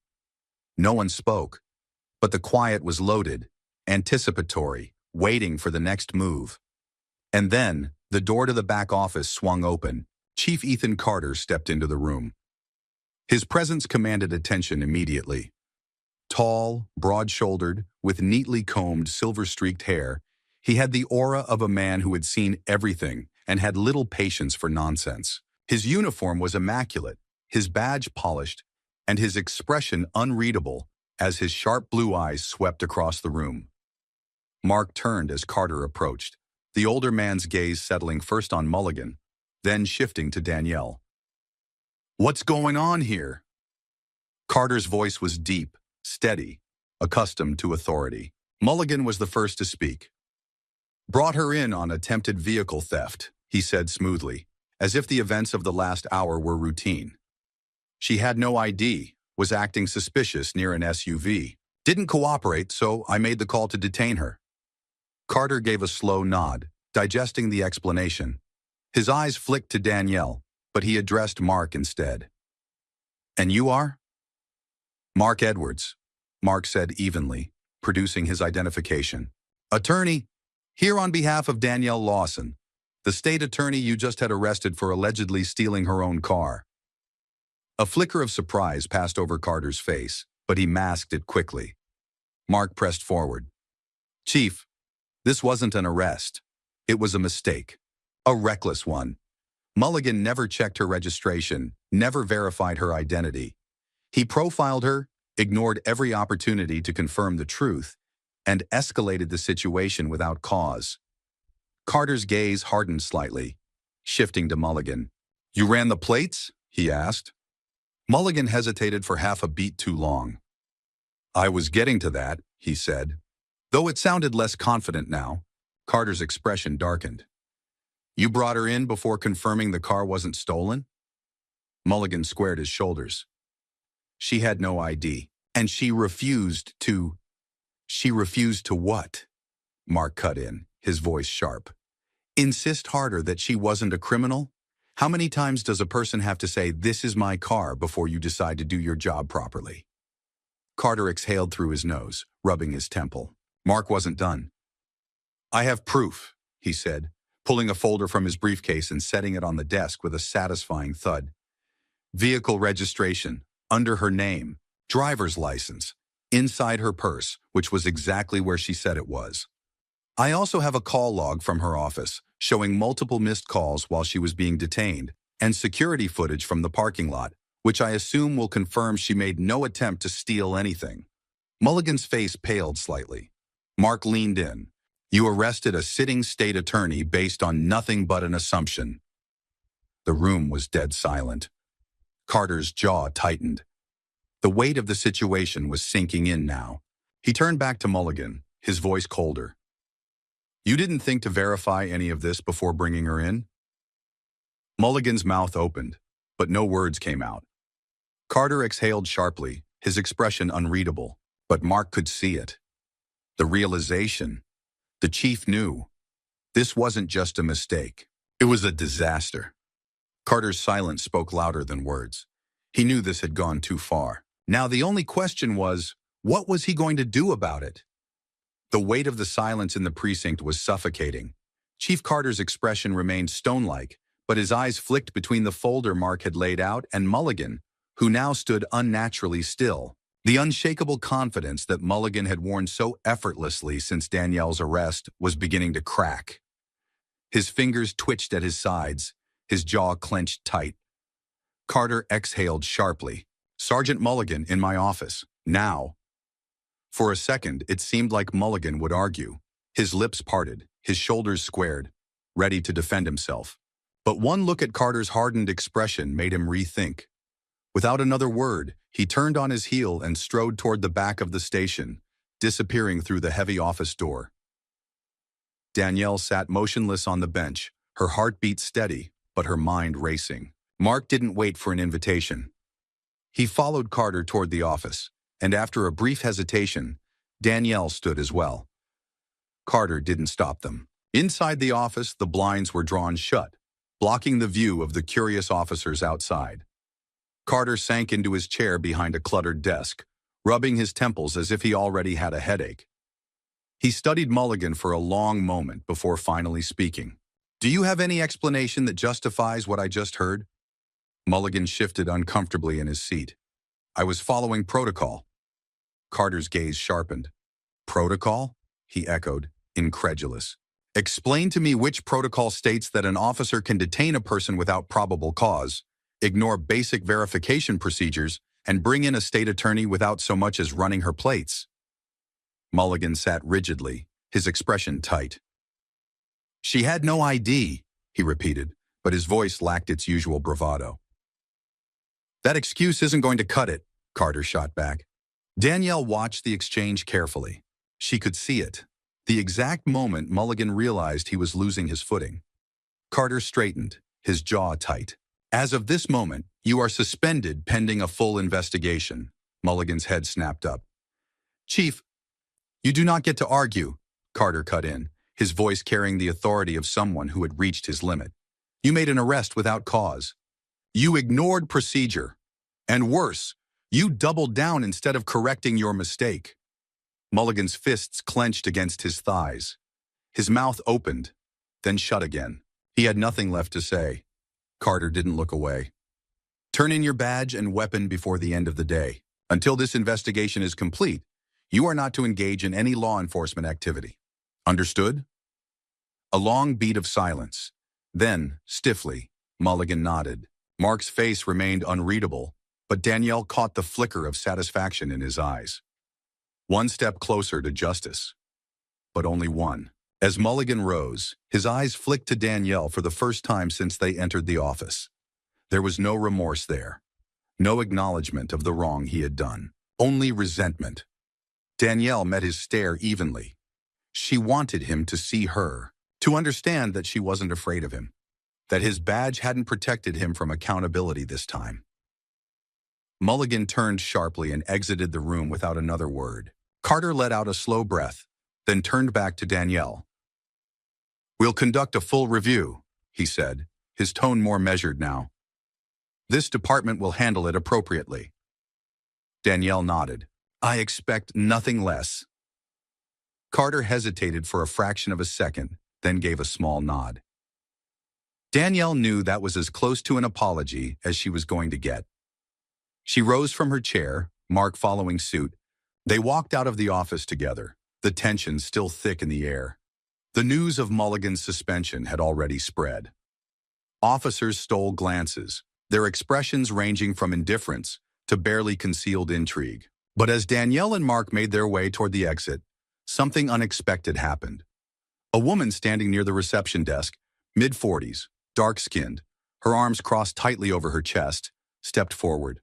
No one spoke, but the quiet was loaded, anticipatory, waiting for the next move. And then, the door to the back office swung open. Chief Ethan Carter stepped into the room. His presence commanded attention immediately. Tall, broad-shouldered, with neatly combed, silver-streaked hair, he had the aura of a man who had seen everything and had little patience for nonsense. His uniform was immaculate, his badge polished, and his expression unreadable as his sharp blue eyes swept across the room. Mark turned as Carter approached, the older man's gaze settling first on Mulligan, then shifting to Danielle. "What's going on here?" Carter's voice was deep, steady, accustomed to authority. Mulligan was the first to speak. "Brought her in on attempted vehicle theft," he said smoothly, as if the events of the last hour were routine. "She had no ID, was acting suspicious near an SUV. Didn't cooperate, so I made the call to detain her." Carter gave a slow nod, digesting the explanation. His eyes flicked to Danielle, but he addressed Mark instead. "And you are?" "Mark Edwards," Mark said evenly, producing his identification. "Attorney, here on behalf of Danielle Lawson, the state attorney you just had arrested for allegedly stealing her own car." A flicker of surprise passed over Carter's face, but he masked it quickly. Mark pressed forward. "Chief, this wasn't an arrest. It was a mistake. A reckless one. Mulligan never checked her registration, never verified her identity. He profiled her, ignored every opportunity to confirm the truth, and escalated the situation without cause." Carter's gaze hardened slightly, shifting to Mulligan. "You ran the plates?" he asked. Mulligan hesitated for half a beat too long. "I was getting to that," he said. Though it sounded less confident now, Carter's expression darkened. "You brought her in before confirming the car wasn't stolen?" Mulligan squared his shoulders. "She had no ID, and she refused to..." "She refused to what?" Mark cut in, his voice sharp. "Insist harder that she wasn't a criminal? How many times does a person have to say, 'This is my car,' before you decide to do your job properly?" Carter exhaled through his nose, rubbing his temple. Mark wasn't done. "I have proof," he said, pulling a folder from his briefcase and setting it on the desk with a satisfying thud. "Vehicle registration, under her name, driver's license, inside her purse, which was exactly where she said it was. I also have a call log from her office, showing multiple missed calls while she was being detained, and security footage from the parking lot, which I assume will confirm she made no attempt to steal anything." Mulligan's face paled slightly. Mark leaned in. "You arrested a sitting state attorney based on nothing but an assumption." The room was dead silent. Carter's jaw tightened. The weight of the situation was sinking in now. He turned back to Mulligan, his voice colder. "You didn't think to verify any of this before bringing her in?" Mulligan's mouth opened, but no words came out. Carter exhaled sharply, his expression unreadable, but Mark could see it. The realization. The chief knew. This wasn't just a mistake. It was a disaster. Carter's silence spoke louder than words. He knew this had gone too far. Now the only question was, what was he going to do about it? The weight of the silence in the precinct was suffocating. Chief Carter's expression remained stone-like, but his eyes flicked between the folder Mark had laid out and Mulligan, who now stood unnaturally still. The unshakable confidence that Mulligan had worn so effortlessly since Danielle's arrest was beginning to crack. His fingers twitched at his sides, his jaw clenched tight. Carter exhaled sharply. "Sergeant Mulligan, in my office. Now." For a second, it seemed like Mulligan would argue. His lips parted, his shoulders squared, ready to defend himself. But one look at Carter's hardened expression made him rethink. Without another word, he turned on his heel and strode toward the back of the station, disappearing through the heavy office door. Danielle sat motionless on the bench, her heartbeat steady, but her mind racing. Mark didn't wait for an invitation. He followed Carter toward the office, and after a brief hesitation, Danielle stood as well. Carter didn't stop them. Inside the office, the blinds were drawn shut, blocking the view of the curious officers outside. Carter sank into his chair behind a cluttered desk, rubbing his temples as if he already had a headache. He studied Mulligan for a long moment before finally speaking. "Do you have any explanation that justifies what I just heard?" Mulligan shifted uncomfortably in his seat. "I was following protocol." Carter's gaze sharpened. "Protocol?" he echoed, incredulous. "Explain to me which protocol states that an officer can detain a person without probable cause, ignore basic verification procedures, and bring in a state attorney without so much as running her plates." Mulligan sat rigidly, his expression tight. "She had no ID," he repeated, but his voice lacked its usual bravado. "That excuse isn't going to cut it," Carter shot back. Danielle watched the exchange carefully. She could see it, the exact moment Mulligan realized he was losing his footing. Carter straightened, his jaw tight. "As of this moment, you are suspended pending a full investigation." Mulligan's head snapped up. "Chief, you do not get to argue," Carter cut in, his voice carrying the authority of someone who had reached his limit. "You made an arrest without cause. You ignored procedure. And worse, you doubled down instead of correcting your mistake." Mulligan's fists clenched against his thighs. His mouth opened, then shut again. He had nothing left to say. Carter didn't look away. "Turn in your badge and weapon before the end of the day. Until this investigation is complete, you are not to engage in any law enforcement activity. Understood?" A long beat of silence. Then, stiffly, Mulligan nodded. Mark's face remained unreadable, but Danielle caught the flicker of satisfaction in his eyes. One step closer to justice. But only one. As Mulligan rose, his eyes flicked to Danielle for the first time since they entered the office. There was no remorse there. No acknowledgement of the wrong he had done. Only resentment. Danielle met his stare evenly. She wanted him to see her, to understand that she wasn't afraid of him, that his badge hadn't protected him from accountability this time. Mulligan turned sharply and exited the room without another word. Carter let out a slow breath, then turned back to Danielle. "We'll conduct a full review," he said, his tone more measured now. "This department will handle it appropriately." Danielle nodded. "I expect nothing less." Carter hesitated for a fraction of a second, then gave a small nod. Danielle knew that was as close to an apology as she was going to get. She rose from her chair, Mark following suit. They walked out of the office together, the tension still thick in the air. The news of Mulligan's suspension had already spread. Officers stole glances, their expressions ranging from indifference to barely concealed intrigue. But as Danielle and Mark made their way toward the exit, something unexpected happened. A woman standing near the reception desk, mid-40s, dark-skinned, her arms crossed tightly over her chest, stepped forward.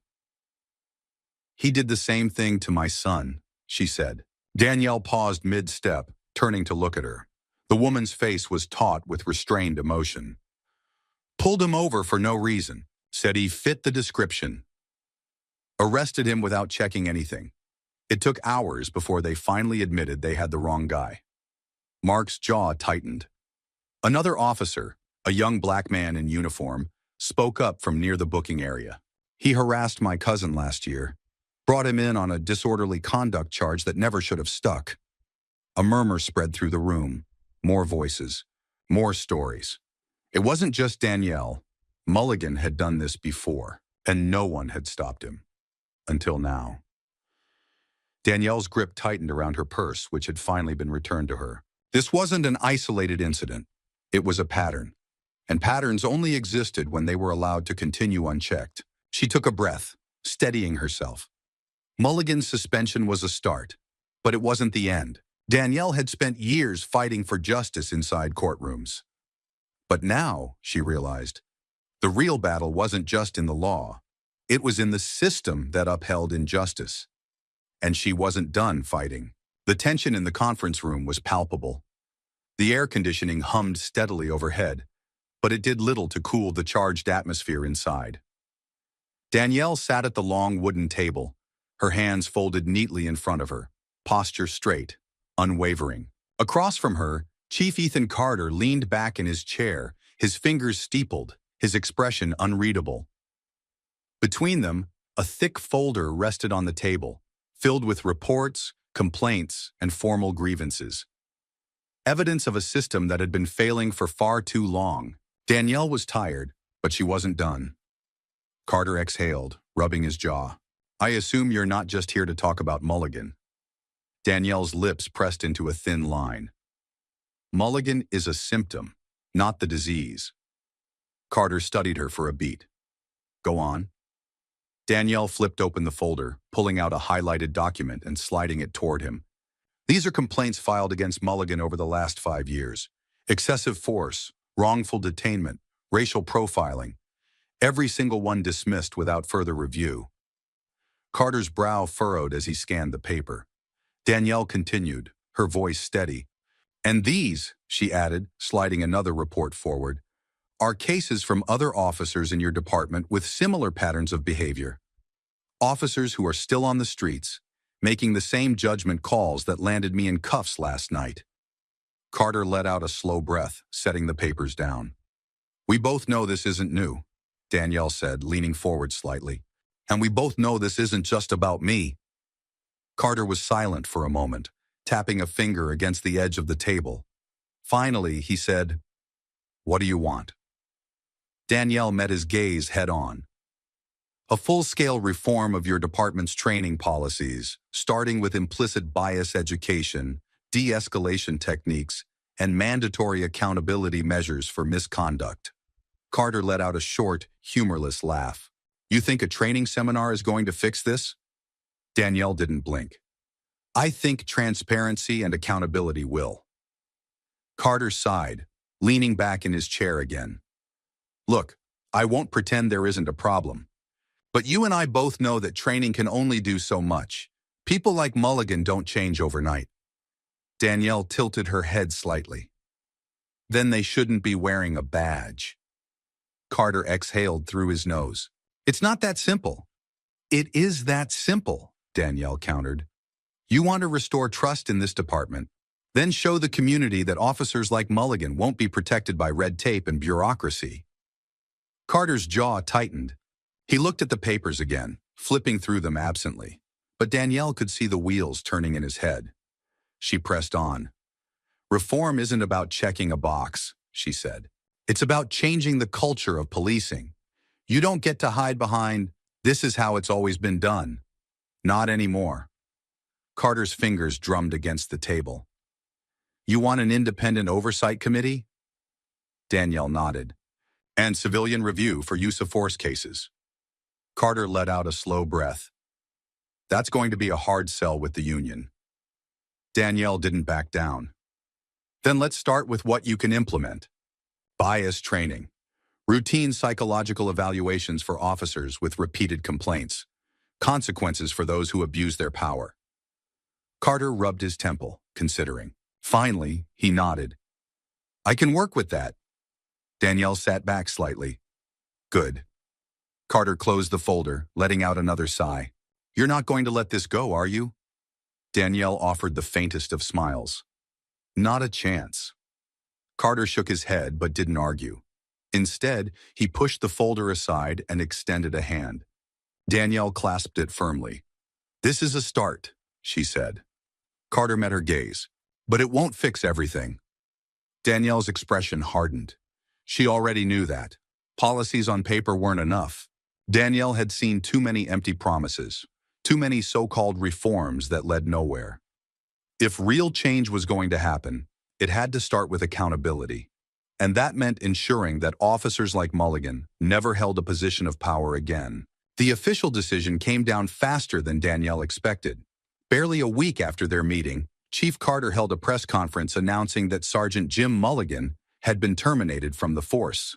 He did the same thing to my son, she said. Danielle paused mid-step, turning to look at her. The woman's face was taut with restrained emotion. Pulled him over for no reason. Said he fit the description. Arrested him without checking anything. It took hours before they finally admitted they had the wrong guy. Mark's jaw tightened. Another officer, a young black man in uniform, spoke up from near the booking area. He harassed my cousin last year, brought him in on a disorderly conduct charge that never should have stuck. A murmur spread through the room. More voices, more stories. It wasn't just Danielle. Mulligan had done this before, and no one had stopped him. Until now. Danielle's grip tightened around her purse, which had finally been returned to her. This wasn't an isolated incident. It was a pattern. And patterns only existed when they were allowed to continue unchecked. She took a breath, steadying herself. Mulligan's suspension was a start, but it wasn't the end. Danielle had spent years fighting for justice inside courtrooms. But now, she realized, the real battle wasn't just in the law. It was in the system that upheld injustice. And she wasn't done fighting. The tension in the conference room was palpable. The air conditioning hummed steadily overhead, but it did little to cool the charged atmosphere inside. Danielle sat at the long wooden table, her hands folded neatly in front of her, posture straight, unwavering. Across from her, Chief Ethan Carter leaned back in his chair, his fingers steepled, his expression unreadable. Between them, a thick folder rested on the table, filled with reports, complaints, and formal grievances. Evidence of a system that had been failing for far too long. Danielle was tired, but she wasn't done. Carter exhaled, rubbing his jaw. I assume you're not just here to talk about Mulligan. Danielle's lips pressed into a thin line. Mulligan is a symptom, not the disease. Carter studied her for a beat. Go on. Danielle flipped open the folder, pulling out a highlighted document and sliding it toward him. These are complaints filed against Mulligan over the last 5 years. Excessive force, wrongful detainment, racial profiling. Every single one dismissed without further review. Carter's brow furrowed as he scanned the paper. Danielle continued, her voice steady. And these, she added, sliding another report forward, are cases from other officers in your department with similar patterns of behavior. Officers who are still on the streets, making the same judgment calls that landed me in cuffs last night. Carter let out a slow breath, setting the papers down. We both know this isn't new, Danielle said, leaning forward slightly. And we both know this isn't just about me. Carter was silent for a moment, tapping a finger against the edge of the table. Finally, he said, What do you want? Danielle met his gaze head-on. A full-scale reform of your department's training policies, starting with implicit bias education, de-escalation techniques, and mandatory accountability measures for misconduct. Carter let out a short, humorless laugh. You think a training seminar is going to fix this? Danielle didn't blink. I think transparency and accountability will. Carter sighed, leaning back in his chair again. Look, I won't pretend there isn't a problem. But you and I both know that training can only do so much. People like Mulligan don't change overnight. Danielle tilted her head slightly. Then they shouldn't be wearing a badge. Carter exhaled through his nose. It's not that simple. It is that simple, Danielle countered. You want to restore trust in this department, then show the community that officers like Mulligan won't be protected by red tape and bureaucracy. Carter's jaw tightened. He looked at the papers again, flipping through them absently, but Danielle could see the wheels turning in his head. She pressed on. Reform isn't about checking a box, she said. It's about changing the culture of policing. You don't get to hide behind, this is how it's always been done. Not anymore. Carter's fingers drummed against the table. You want an independent oversight committee? Danielle nodded. And civilian review for use of force cases. Carter let out a slow breath. That's going to be a hard sell with the union. Danielle didn't back down. Then let's start with what you can implement. Bias training. Routine psychological evaluations for officers with repeated complaints. Consequences for those who abuse their power. Carter rubbed his temple, considering. Finally, he nodded. I can work with that. Danielle sat back slightly. Good. Carter closed the folder, letting out another sigh. You're not going to let this go, are you? Danielle offered the faintest of smiles. Not a chance. Carter shook his head but didn't argue. Instead, he pushed the folder aside and extended a hand. Danielle clasped it firmly. This is a start, she said. Carter met her gaze. But it won't fix everything. Danielle's expression hardened. She already knew that. Policies on paper weren't enough. Danielle had seen too many empty promises, too many so-called reforms that led nowhere. If real change was going to happen, it had to start with accountability. And that meant ensuring that officers like Mulligan never held a position of power again. The official decision came down faster than Danielle expected. Barely a week after their meeting, Chief Carter held a press conference announcing that Sergeant Jim Mulligan had been terminated from the force.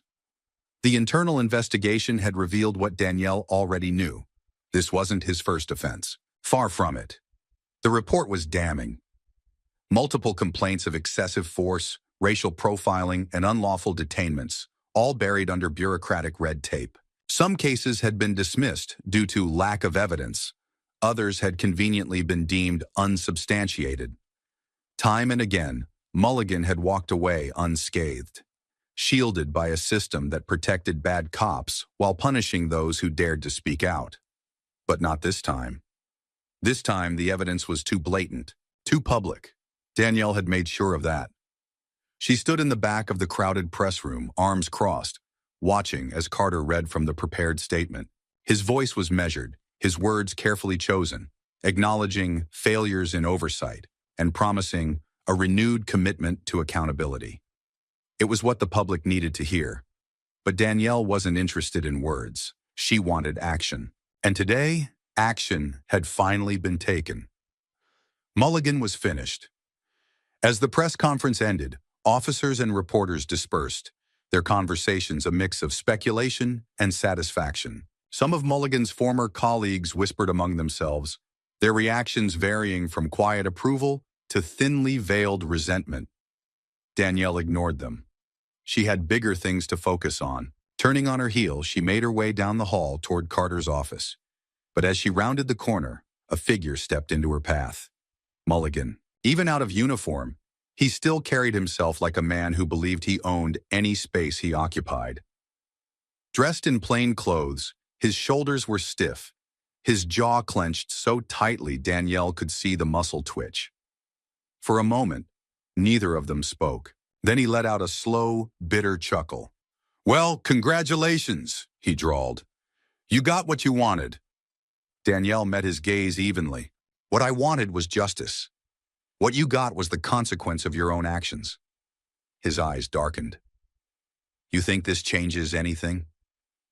The internal investigation had revealed what Danielle already knew. This wasn't his first offense. Far from it. The report was damning. Multiple complaints of excessive force, racial profiling, and unlawful detainments, all buried under bureaucratic red tape. Some cases had been dismissed due to lack of evidence. Others had conveniently been deemed unsubstantiated. Time and again, Mulligan had walked away unscathed, shielded by a system that protected bad cops while punishing those who dared to speak out. But not this time. This time, the evidence was too blatant, too public. Danielle had made sure of that. She stood in the back of the crowded press room, arms crossed, watching as Carter read from the prepared statement. His voice was measured, his words carefully chosen, acknowledging failures in oversight and promising a renewed commitment to accountability. It was what the public needed to hear. But Danielle wasn't interested in words. She wanted action. And today, action had finally been taken. Mulligan was finished. As the press conference ended, officers and reporters dispersed, their conversations a mix of speculation and satisfaction. Some of Mulligan's former colleagues whispered among themselves, their reactions varying from quiet approval to thinly veiled resentment. Danielle ignored them. She had bigger things to focus on. Turning on her heel, she made her way down the hall toward Carter's office. But as she rounded the corner, a figure stepped into her path. Mulligan. Even out of uniform, he still carried himself like a man who believed he owned any space he occupied. Dressed in plain clothes, his shoulders were stiff, his jaw clenched so tightly Danielle could see the muscle twitch. For a moment, neither of them spoke. Then he let out a slow, bitter chuckle. Well, congratulations, he drawled. You got what you wanted. Danielle met his gaze evenly. What I wanted was justice. What you got was the consequence of your own actions. His eyes darkened. You think this changes anything?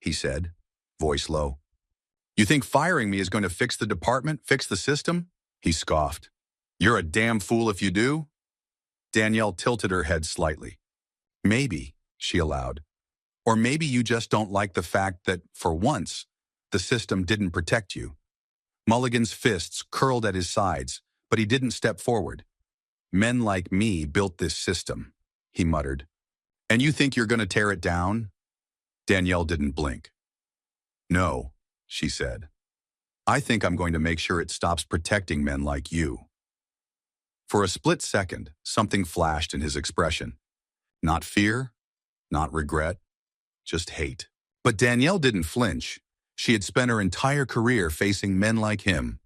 He said, voice low. You think firing me is going to fix the department, fix the system? He scoffed. You're a damn fool if you do. Danielle tilted her head slightly. Maybe, she allowed. Or maybe you just don't like the fact that, for once, the system didn't protect you. Mulligan's fists curled at his sides, but he didn't step forward. Men like me built this system, he muttered. And you think you're going to tear it down? Danielle didn't blink. No, she said. I think I'm going to make sure it stops protecting men like you. For a split second, something flashed in his expression. Not fear, not regret, just hate. But Danielle didn't flinch. She had spent her entire career facing men like him.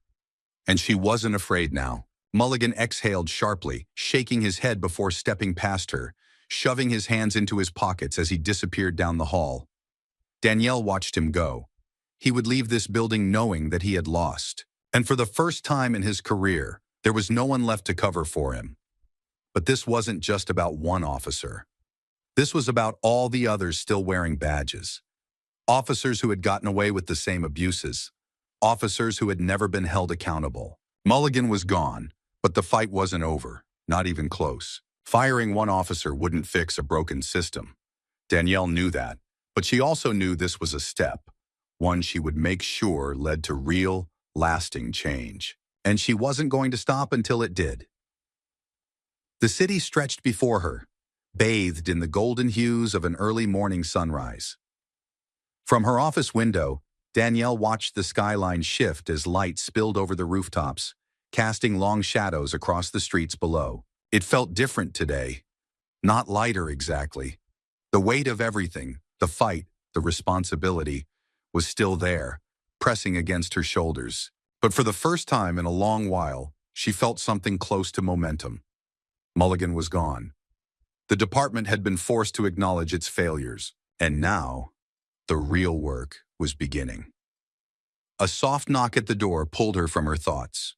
And she wasn't afraid now. Mulligan exhaled sharply, shaking his head before stepping past her, shoving his hands into his pockets as he disappeared down the hall. Danielle watched him go. He would leave this building knowing that he had lost. And for the first time in his career, there was no one left to cover for him. But this wasn't just about one officer. This was about all the others still wearing badges. Officers who had gotten away with the same abuses. Officers who had never been held accountable. Mulligan was gone, but the fight wasn't over, not even close. Firing one officer wouldn't fix a broken system. Danielle knew that, but she also knew this was a step. one she would make sure led to real, lasting change. And she wasn't going to stop until it did. The city stretched before her, bathed in the golden hues of an early morning sunrise. From her office window, Danielle watched the skyline shift as light spilled over the rooftops, casting long shadows across the streets below. It felt different today. Not lighter exactly. The weight of everything, the fight, the responsibility, was still there, pressing against her shoulders. But for the first time in a long while, she felt something close to momentum. Mulligan was gone. The department had been forced to acknowledge its failures, and now, the real work was beginning. A soft knock at the door pulled her from her thoughts.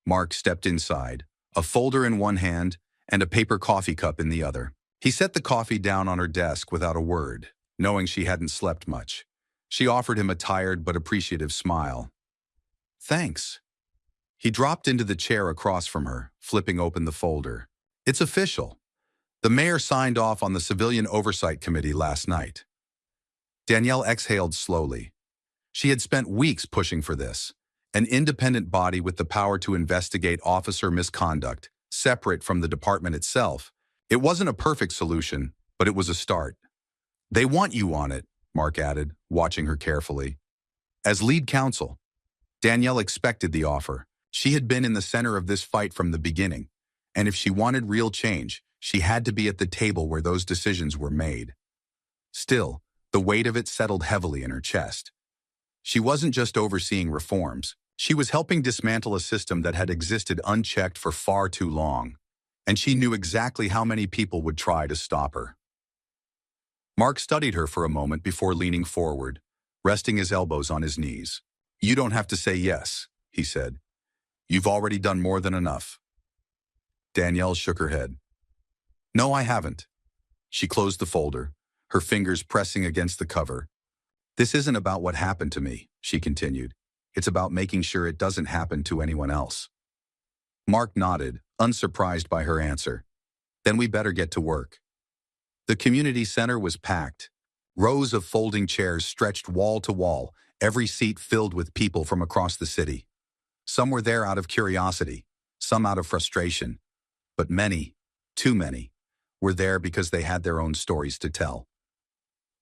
Mark stepped inside, a folder in one hand and a paper coffee cup in the other. He set the coffee down on her desk without a word, knowing she hadn't slept much. She offered him a tired but appreciative smile. "Thanks." He dropped into the chair across from her, flipping open the folder. "It's official. The mayor signed off on the Civilian Oversight Committee last night." Danielle exhaled slowly. She had spent weeks pushing for this, an independent body with the power to investigate officer misconduct, separate from the department itself. It wasn't a perfect solution, but it was a start. "They want you on it," Mark added, watching her carefully. As lead counsel, Danielle expected the offer. She had been in the center of this fight from the beginning, and if she wanted real change, she had to be at the table where those decisions were made. Still, the weight of it settled heavily in her chest. She wasn't just overseeing reforms. She was helping dismantle a system that had existed unchecked for far too long, and she knew exactly how many people would try to stop her. Mark studied her for a moment before leaning forward, resting his elbows on his knees. "You don't have to say yes," he said. "You've already done more than enough." Danielle shook her head. "No, I haven't." She closed the folder, her fingers pressing against the cover. "This isn't about what happened to me," she continued. "It's about making sure it doesn't happen to anyone else." Mark nodded, unsurprised by her answer. "Then we better get to work." The community center was packed. Rows of folding chairs stretched wall to wall, every seat filled with people from across the city. Some were there out of curiosity, some out of frustration, but many, too many, were there because they had their own stories to tell.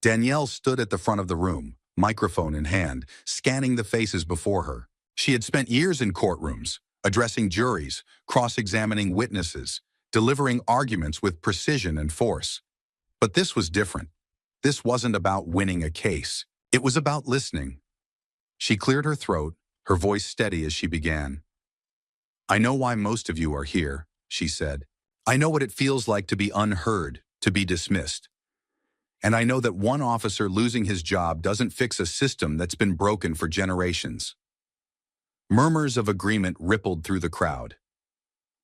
Danielle stood at the front of the room, microphone in hand, scanning the faces before her. She had spent years in courtrooms, addressing juries, cross-examining witnesses, delivering arguments with precision and force. But this was different. This wasn't about winning a case. It was about listening. She cleared her throat, her voice steady as she began. "I know why most of you are here," she said. "I know what it feels like to be unheard, to be dismissed. And I know that one officer losing his job doesn't fix a system that's been broken for generations." Murmurs of agreement rippled through the crowd.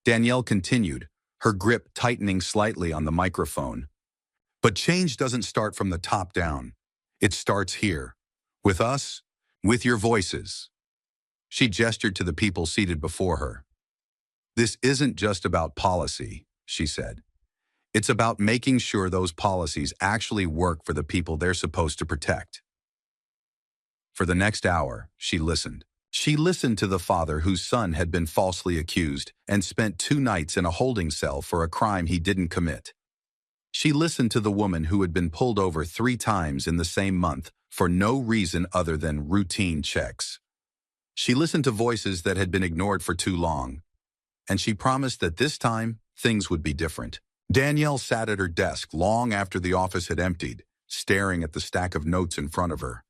Danielle continued, her grip tightening slightly on the microphone. "But change doesn't start from the top down. It starts here, with us, with your voices." She gestured to the people seated before her. "This isn't just about policy," she said. "It's about making sure those policies actually work for the people they're supposed to protect." For the next hour, she listened. She listened to the father whose son had been falsely accused and spent 2 nights in a holding cell for a crime he didn't commit. She listened to the woman who had been pulled over 3 times in the same month for no reason other than routine checks. She listened to voices that had been ignored for too long, and she promised that this time, things would be different. Danielle sat at her desk long after the office had emptied, staring at the stack of notes in front of her.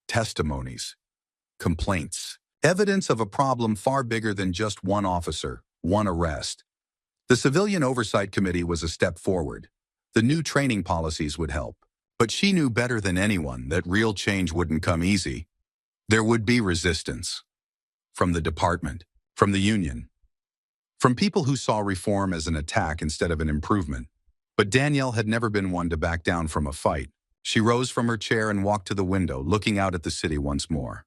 Testimonies, complaints, evidence of a problem far bigger than just one officer, one arrest. The Civilian Oversight Committee was a step forward. The new training policies would help. But she knew better than anyone that real change wouldn't come easy. There would be resistance. From the department, from the union, from people who saw reform as an attack instead of an improvement. But Danielle had never been one to back down from a fight. She rose from her chair and walked to the window, looking out at the city once more.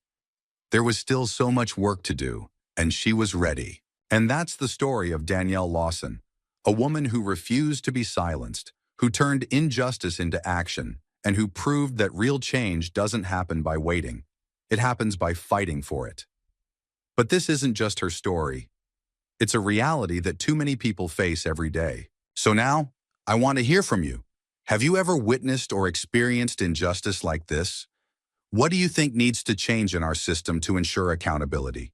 There was still so much work to do, and she was ready. And that's the story of Danielle Lawson, a woman who refused to be silenced, who turned injustice into action, and who proved that real change doesn't happen by waiting. It happens by fighting for it. But this isn't just her story. It's a reality that too many people face every day. So now, I want to hear from you. Have you ever witnessed or experienced injustice like this? What do you think needs to change in our system to ensure accountability?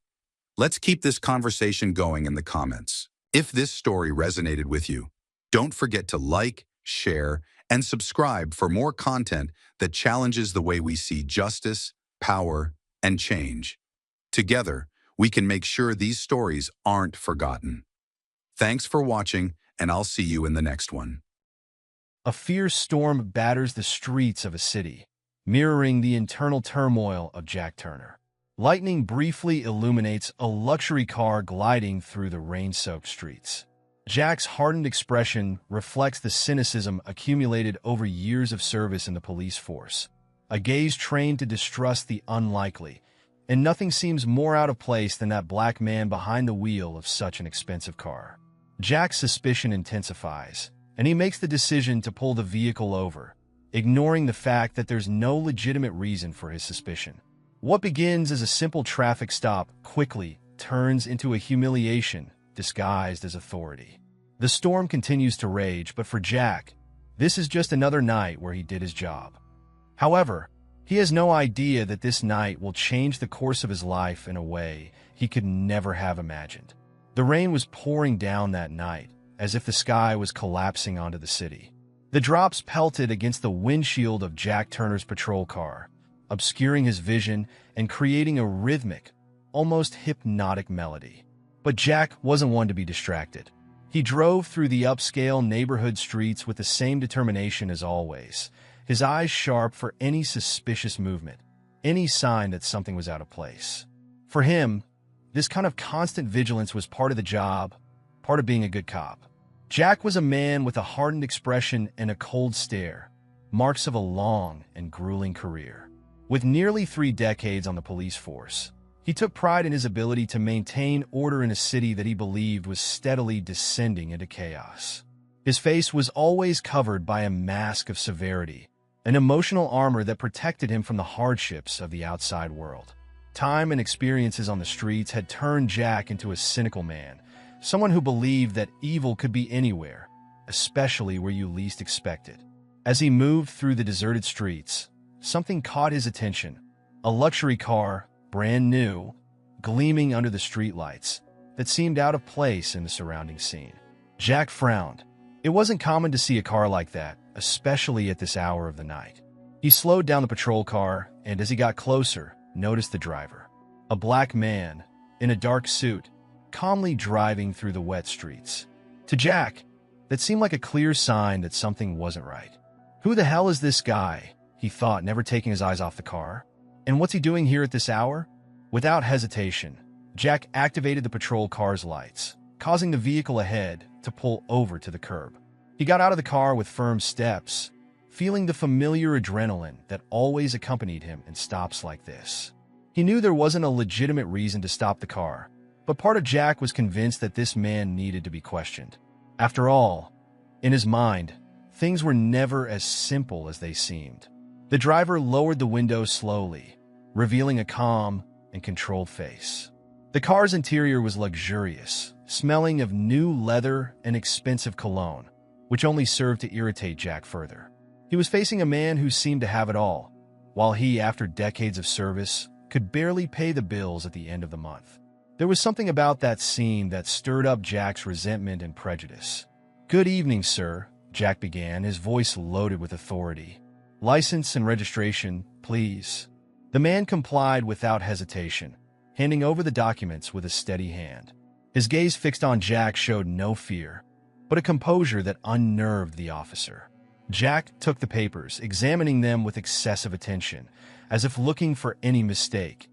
Let's keep this conversation going in the comments. If this story resonated with you, don't forget to like, share, and subscribe for more content that challenges the way we see justice, power, and change. Together, we can make sure these stories aren't forgotten. Thanks for watching, and I'll see you in the next one. A fierce storm batters the streets of a city, mirroring the internal turmoil of Jack Turner. Lightning briefly illuminates a luxury car gliding through the rain-soaked streets. Jack's hardened expression reflects the cynicism accumulated over years of service in the police force, a gaze trained to distrust the unlikely, and nothing seems more out of place than that black man behind the wheel of such an expensive car. Jack's suspicion intensifies, and he makes the decision to pull the vehicle over, ignoring the fact that there's no legitimate reason for his suspicion. What begins as a simple traffic stop quickly turns into a humiliation disguised as authority. The storm continues to rage, but for Jack, this is just another night where he did his job. However, he has no idea that this night will change the course of his life in a way he could never have imagined. The rain was pouring down that night, as if the sky was collapsing onto the city. The drops pelted against the windshield of Jack Turner's patrol car, obscuring his vision and creating a rhythmic, almost hypnotic melody. But Jack wasn't one to be distracted. He drove through the upscale neighborhood streets with the same determination as always, his eyes sharp for any suspicious movement, any sign that something was out of place. For him, this kind of constant vigilance was part of the job, part of being a good cop. Jack was a man with a hardened expression and a cold stare, marks of a long and grueling career. With nearly 3 decades on the police force, he took pride in his ability to maintain order in a city that he believed was steadily descending into chaos. His face was always covered by a mask of severity, an emotional armor that protected him from the hardships of the outside world. Time and experiences on the streets had turned Jack into a cynical man, someone who believed that evil could be anywhere, especially where you least expect it. As he moved through the deserted streets, something caught his attention. A luxury car, brand new, gleaming under the streetlights, that seemed out of place in the surrounding scene. Jack frowned. It wasn't common to see a car like that, especially at this hour of the night. He slowed down the patrol car, and as he got closer, noticed the driver. A black man, in a dark suit, calmly driving through the wet streets. To Jack, that seemed like a clear sign that something wasn't right. Who the hell is this guy? He thought, never taking his eyes off the car. And what's he doing here at this hour? Without hesitation, Jack activated the patrol car's lights, causing the vehicle ahead to pull over to the curb. He got out of the car with firm steps, feeling the familiar adrenaline that always accompanied him in stops like this. He knew there wasn't a legitimate reason to stop the car, but part of Jack was convinced that this man needed to be questioned. After all, in his mind, things were never as simple as they seemed. The driver lowered the window slowly, revealing a calm and controlled face. The car's interior was luxurious, smelling of new leather and expensive cologne, which only served to irritate Jack further. He was facing a man who seemed to have it all, while he, after decades of service, could barely pay the bills at the end of the month. There was something about that scene that stirred up Jack's resentment and prejudice. "Good evening, sir," Jack began, his voice loaded with authority. "License and registration, please." The man complied without hesitation, handing over the documents with a steady hand. His gaze fixed on Jack showed no fear, but a composure that unnerved the officer. Jack took the papers, examining them with excessive attention, as if looking for any mistake,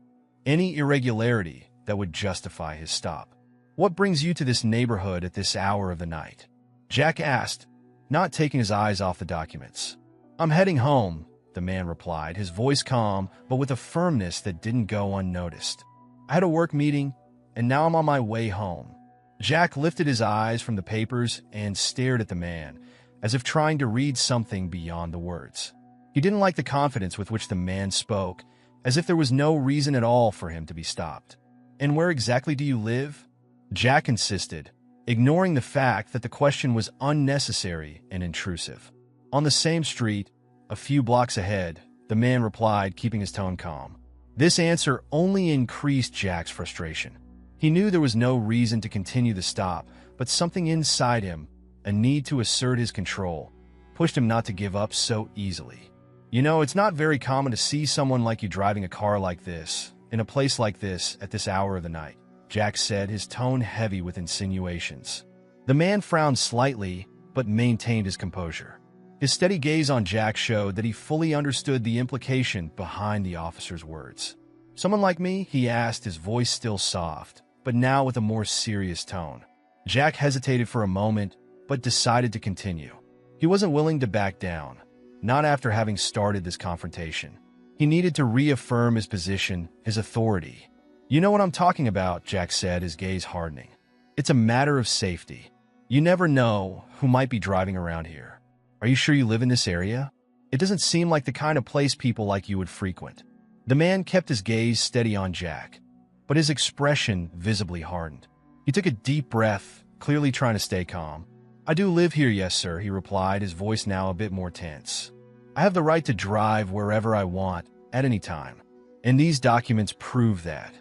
any irregularity that would justify his stop. "What brings you to this neighborhood at this hour of the night?" Jack asked, not taking his eyes off the documents. "I'm heading home," the man replied, his voice calm, but with a firmness that didn't go unnoticed. "I had a work meeting, and now I'm on my way home." Jack lifted his eyes from the papers and stared at the man, as if trying to read something beyond the words. He didn't like the confidence with which the man spoke, as if there was no reason at all for him to be stopped. "And where exactly do you live?" Jack insisted, ignoring the fact that the question was unnecessary and intrusive. "On the same street, a few blocks ahead," the man replied, keeping his tone calm. This answer only increased Jack's frustration. He knew there was no reason to continue the stop, but something inside him, a need to assert his control, pushed him not to give up so easily. "You know, it's not very common to see someone like you driving a car like this, in a place like this, at this hour of the night," Jack said, his tone heavy with insinuations. The man frowned slightly, but maintained his composure. His steady gaze on Jack showed that he fully understood the implication behind the officer's words. "Someone like me?" he asked, his voice still soft, but now with a more serious tone. Jack hesitated for a moment, but decided to continue. He wasn't willing to back down, not after having started this confrontation. He needed to reaffirm his position, his authority. "You know what I'm talking about," Jack said, his gaze hardening. "It's a matter of safety. You never know who might be driving around here. Are you sure you live in this area? It doesn't seem like the kind of place people like you would frequent." The man kept his gaze steady on Jack, but his expression visibly hardened. He took a deep breath, clearly trying to stay calm. "I do live here, yes, sir," he replied, his voice now a bit more tense. "I have the right to drive wherever I want, at any time. And these documents prove that."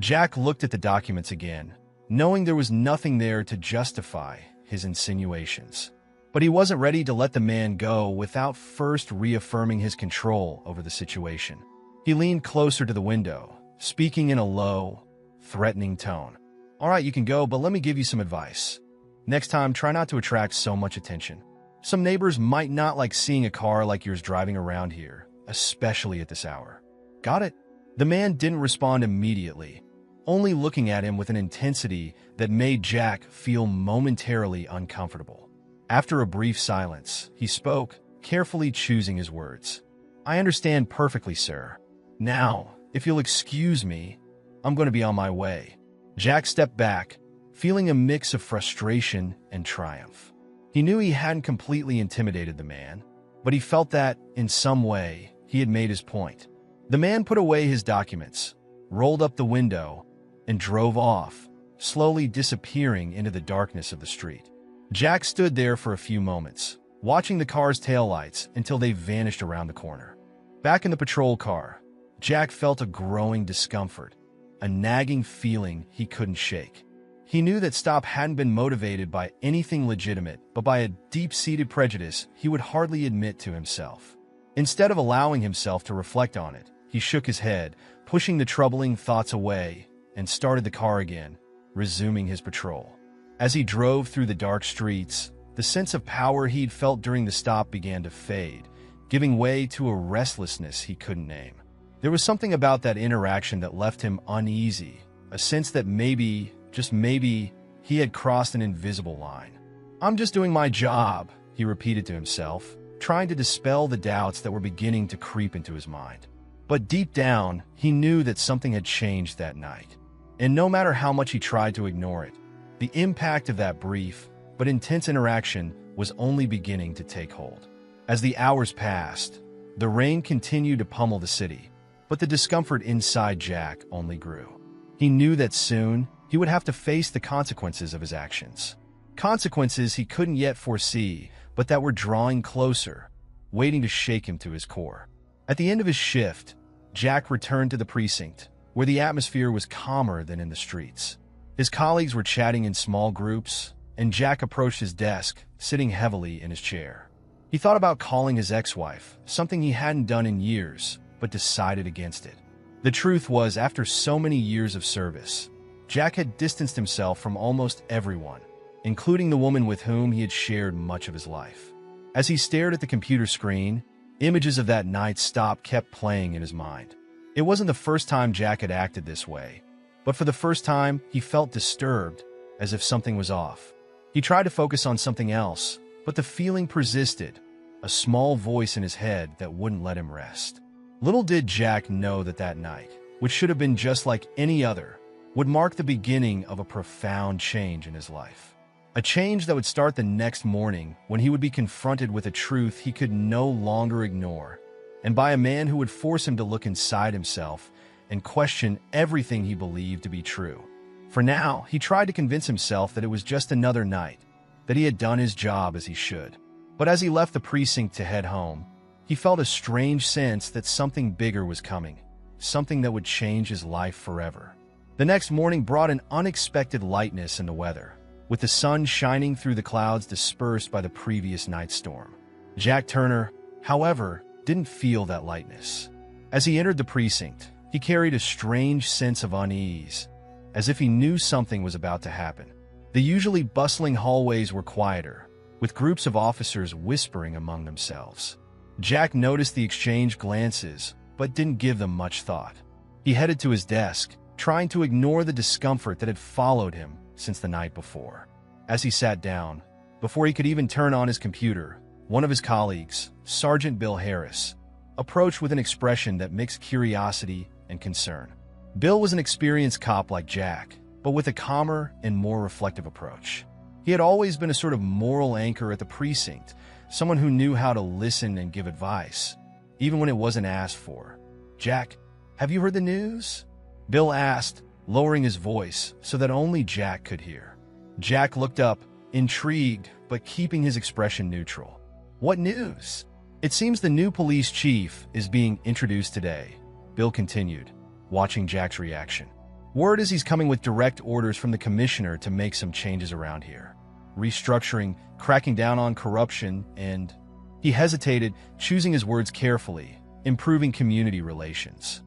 Jack looked at the documents again, knowing there was nothing there to justify his insinuations. But he wasn't ready to let the man go without first reaffirming his control over the situation. He leaned closer to the window, speaking in a low, threatening tone. "All right, you can go, but let me give you some advice. Next time, try not to attract so much attention. Some neighbors might not like seeing a car like yours driving around here, especially at this hour." "Got it?" The man didn't respond immediately, only looking at him with an intensity that made Jack feel momentarily uncomfortable. After a brief silence, he spoke, carefully choosing his words. "I understand perfectly, sir. Now, if you'll excuse me, I'm going to be on my way." Jack stepped back, feeling a mix of frustration and triumph. He knew he hadn't completely intimidated the man, but he felt that, in some way, he had made his point. The man put away his documents, rolled up the window, and drove off, slowly disappearing into the darkness of the street. Jack stood there for a few moments, watching the car's taillights until they vanished around the corner. Back in the patrol car, Jack felt a growing discomfort, a nagging feeling he couldn't shake. He knew that stop hadn't been motivated by anything legitimate, but by a deep-seated prejudice he would hardly admit to himself. Instead of allowing himself to reflect on it, he shook his head, pushing the troubling thoughts away, and started the car again, resuming his patrol. As he drove through the dark streets, the sense of power he'd felt during the stop began to fade, giving way to a restlessness he couldn't name. There was something about that interaction that left him uneasy, a sense that maybe, just maybe, he had crossed an invisible line. "I'm just doing my job," he repeated to himself, trying to dispel the doubts that were beginning to creep into his mind. But deep down, he knew that something had changed that night. And no matter how much he tried to ignore it, the impact of that brief but intense interaction was only beginning to take hold. As the hours passed, the rain continued to pummel the city, but the discomfort inside Jack only grew. He knew that soon he would have to face the consequences of his actions. Consequences he couldn't yet foresee, but that were drawing closer, waiting to shake him to his core. At the end of his shift, Jack returned to the precinct, where the atmosphere was calmer than in the streets. His colleagues were chatting in small groups, and Jack approached his desk, sitting heavily in his chair. He thought about calling his ex-wife, something he hadn't done in years, but decided against it. The truth was, after so many years of service, Jack had distanced himself from almost everyone, including the woman with whom he had shared much of his life. As he stared at the computer screen, images of that night's stop kept playing in his mind. It wasn't the first time Jack had acted this way, but for the first time, he felt disturbed, as if something was off. He tried to focus on something else, but the feeling persisted, a small voice in his head that wouldn't let him rest. Little did Jack know that that night, which should have been just like any other, would mark the beginning of a profound change in his life. A change that would start the next morning when he would be confronted with a truth he could no longer ignore. and by a man who would force him to look inside himself and question everything he believed to be true. For now, he tried to convince himself that it was just another night, that he had done his job as he should. But as he left the precinct to head home, he felt a strange sense that something bigger was coming, something that would change his life forever. The next morning brought an unexpected lightness in the weather, with the sun shining through the clouds dispersed by the previous night's storm. Jack Turner, however, didn't feel that lightness. As he entered the precinct, he carried a strange sense of unease, as if he knew something was about to happen. The usually bustling hallways were quieter, with groups of officers whispering among themselves. Jack noticed the exchanged glances, but didn't give them much thought. He headed to his desk, trying to ignore the discomfort that had followed him since the night before. As he sat down, before he could even turn on his computer, one of his colleagues, Sergeant Bill Harris, approached with an expression that mixed curiosity and concern. Bill was an experienced cop like Jack, but with a calmer and more reflective approach. He had always been a sort of moral anchor at the precinct, someone who knew how to listen and give advice, even when it wasn't asked for. "Jack, have you heard the news?" Bill asked, lowering his voice so that only Jack could hear. Jack looked up, intrigued, but keeping his expression neutral. "What news?" "It seems the new police chief is being introduced today," Bill continued, watching Jack's reaction. "Word is he's coming with direct orders from the commissioner to make some changes around here. Restructuring, cracking down on corruption, and..." He hesitated, choosing his words carefully, "improving community relations."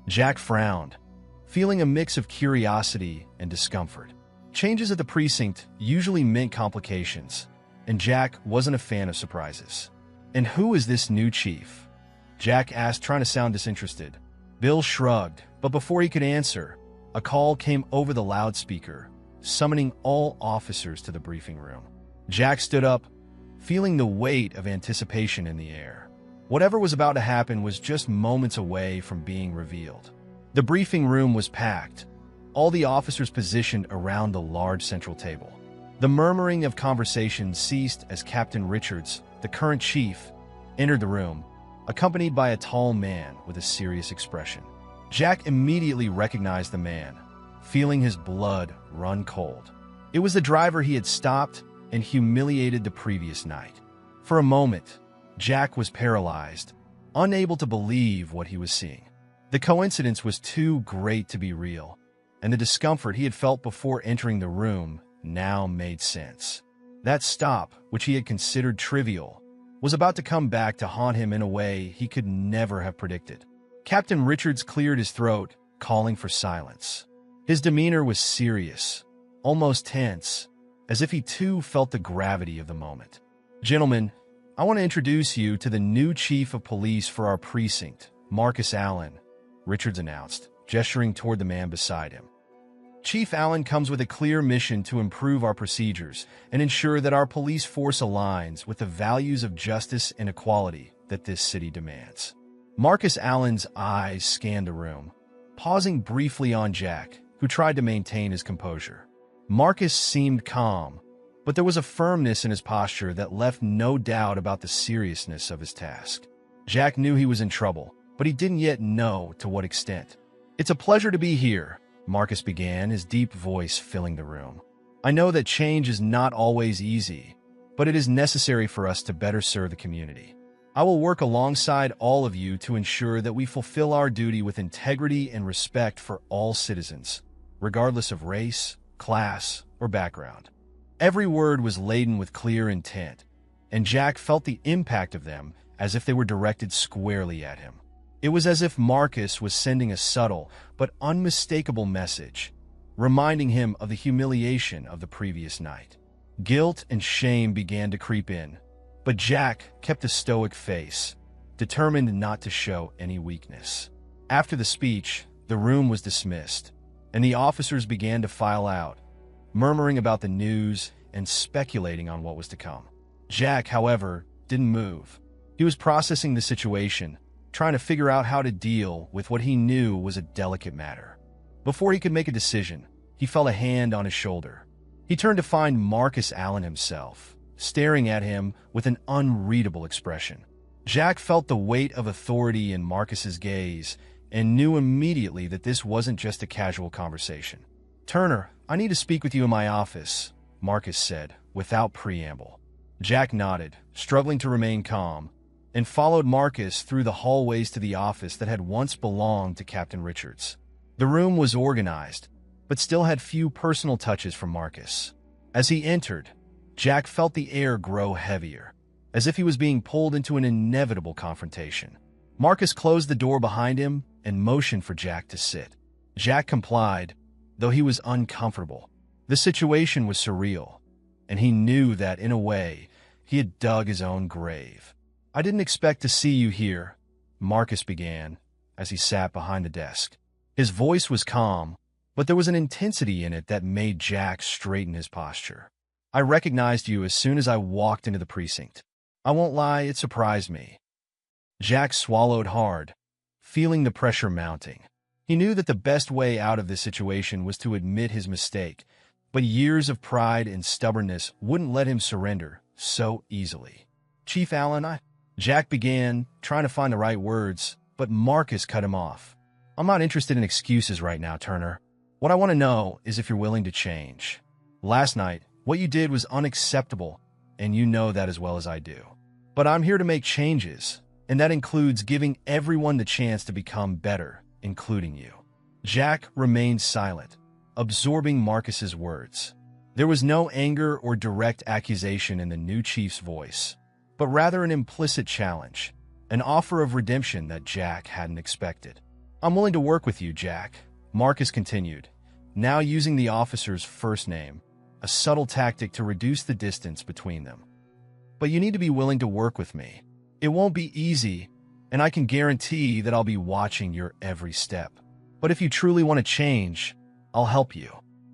Jack frowned, feeling a mix of curiosity and discomfort. Changes at the precinct usually meant complications, and Jack wasn't a fan of surprises. "And who is this new chief?" Jack asked, trying to sound disinterested. Bill shrugged, but before he could answer, a call came over the loudspeaker, summoning all officers to the briefing room. Jack stood up, feeling the weight of anticipation in the air. Whatever was about to happen was just moments away from being revealed. The briefing room was packed, all the officers positioned around the large central table. The murmuring of conversation ceased as Captain Richards, the current chief, entered the room, accompanied by a tall man with a serious expression. Jack immediately recognized the man, feeling his blood run cold. It was the driver he had stopped and humiliated the previous night. For a moment, Jack was paralyzed, unable to believe what he was seeing. The coincidence was too great to be real, and the discomfort he had felt before entering the room now made sense. That stop, which he had considered trivial, was about to come back to haunt him in a way he could never have predicted. Captain Richards cleared his throat, calling for silence. His demeanor was serious, almost tense, as if he too felt the gravity of the moment. "Gentlemen, I want to introduce you to the new chief of police for our precinct, Marcus Allen," Richards announced, gesturing toward the man beside him. "Chief Allen comes with a clear mission to improve our procedures and ensure that our police force aligns with the values of justice and equality that this city demands." Marcus Allen's eyes scanned the room, pausing briefly on Jack, who tried to maintain his composure. Marcus seemed calm, but there was a firmness in his posture that left no doubt about the seriousness of his task. Jack knew he was in trouble, but he didn't yet know to what extent. "It's a pleasure to be here," Marcus began, his deep voice filling the room. "I know that change is not always easy, but it is necessary for us to better serve the community. I will work alongside all of you to ensure that we fulfill our duty with integrity and respect for all citizens, regardless of race, class, or background." Every word was laden with clear intent, and Jack felt the impact of them as if they were directed squarely at him. It was as if Marcus was sending a subtle but unmistakable message, reminding him of the humiliation of the previous night. Guilt and shame began to creep in, but Jack kept a stoic face, determined not to show any weakness. After the speech, the room was dismissed, and the officers began to file out, murmuring about the news and speculating on what was to come. Jack, however, didn't move. He was processing the situation, trying to figure out how to deal with what he knew was a delicate matter. Before he could make a decision, he felt a hand on his shoulder. He turned to find Marcus Allen himself, staring at him with an unreadable expression. Jack felt the weight of authority in Marcus's gaze and knew immediately that this wasn't just a casual conversation. "Turner, I need to speak with you in my office," Marcus said, without preamble. Jack nodded, struggling to remain calm, and followed Marcus through the hallways to the office that had once belonged to Captain Richards. The room was organized, but still had few personal touches from Marcus. As he entered, Jack felt the air grow heavier, as if he was being pulled into an inevitable confrontation. Marcus closed the door behind him and motioned for Jack to sit. Jack complied, though he was uncomfortable. The situation was surreal, and he knew that, in a way, he had dug his own grave. "I didn't expect to see you here," Marcus began, as he sat behind the desk. His voice was calm, but there was an intensity in it that made Jack straighten his posture. "I recognized you as soon as I walked into the precinct. I won't lie, it surprised me." Jack swallowed hard, feeling the pressure mounting. He knew that the best way out of this situation was to admit his mistake, but years of pride and stubbornness wouldn't let him surrender so easily. "Chief Allen, Jack began, trying to find the right words, but Marcus cut him off. "I'm not interested in excuses right now, Turner. What I want to know is if you're willing to change. Last night, what you did was unacceptable, and you know that as well as I do. But I'm here to make changes, and that includes giving everyone the chance to become better, including you." Jack remained silent, absorbing Marcus's words. There was no anger or direct accusation in the new chief's voice, but rather an implicit challenge, an offer of redemption that Jack hadn't expected. "I'm willing to work with you, Jack," Marcus continued, now using the officer's first name, a subtle tactic to reduce the distance between them. "But you need to be willing to work with me. It won't be easy, and I can guarantee that I'll be watching your every step. But if you truly want to change, I'll help you.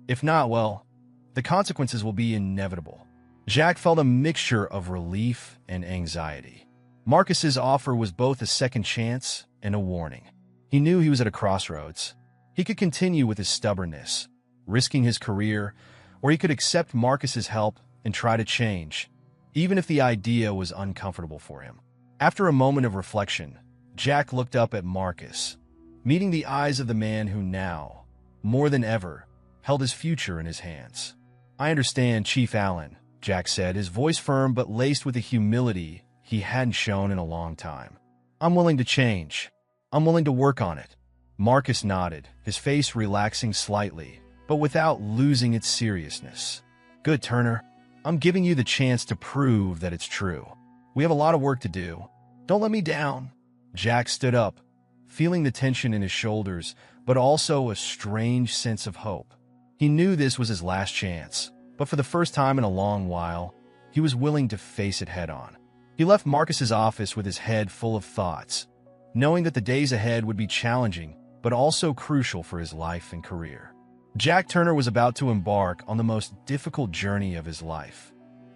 If not, well, the consequences will be inevitable." Jack felt a mixture of relief and anxiety. Marcus's offer was both a second chance and a warning. He knew he was at a crossroads. He could continue with his stubbornness, risking his career, or he could accept Marcus's help and try to change, even if the idea was uncomfortable for him. After a moment of reflection, Jack looked up at Marcus, meeting the eyes of the man who now, more than ever, held his future in his hands. "I understand, Chief Allen," Jack said, his voice firm but laced with a humility he hadn't shown in a long time. "I'm willing to change. I'm willing to work on it." Marcus nodded, his face relaxing slightly, but without losing its seriousness. "Good, Turner. I'm giving you the chance to prove that it's true. We have a lot of work to do. Don't let me down." Jack stood up, feeling the tension in his shoulders, but also a strange sense of hope. He knew this was his last chance, but for the first time in a long while, he was willing to face it head-on. He left Marcus's office with his head full of thoughts, knowing that the days ahead would be challenging, but also crucial for his life and career. Jack Turner was about to embark on the most difficult journey of his life,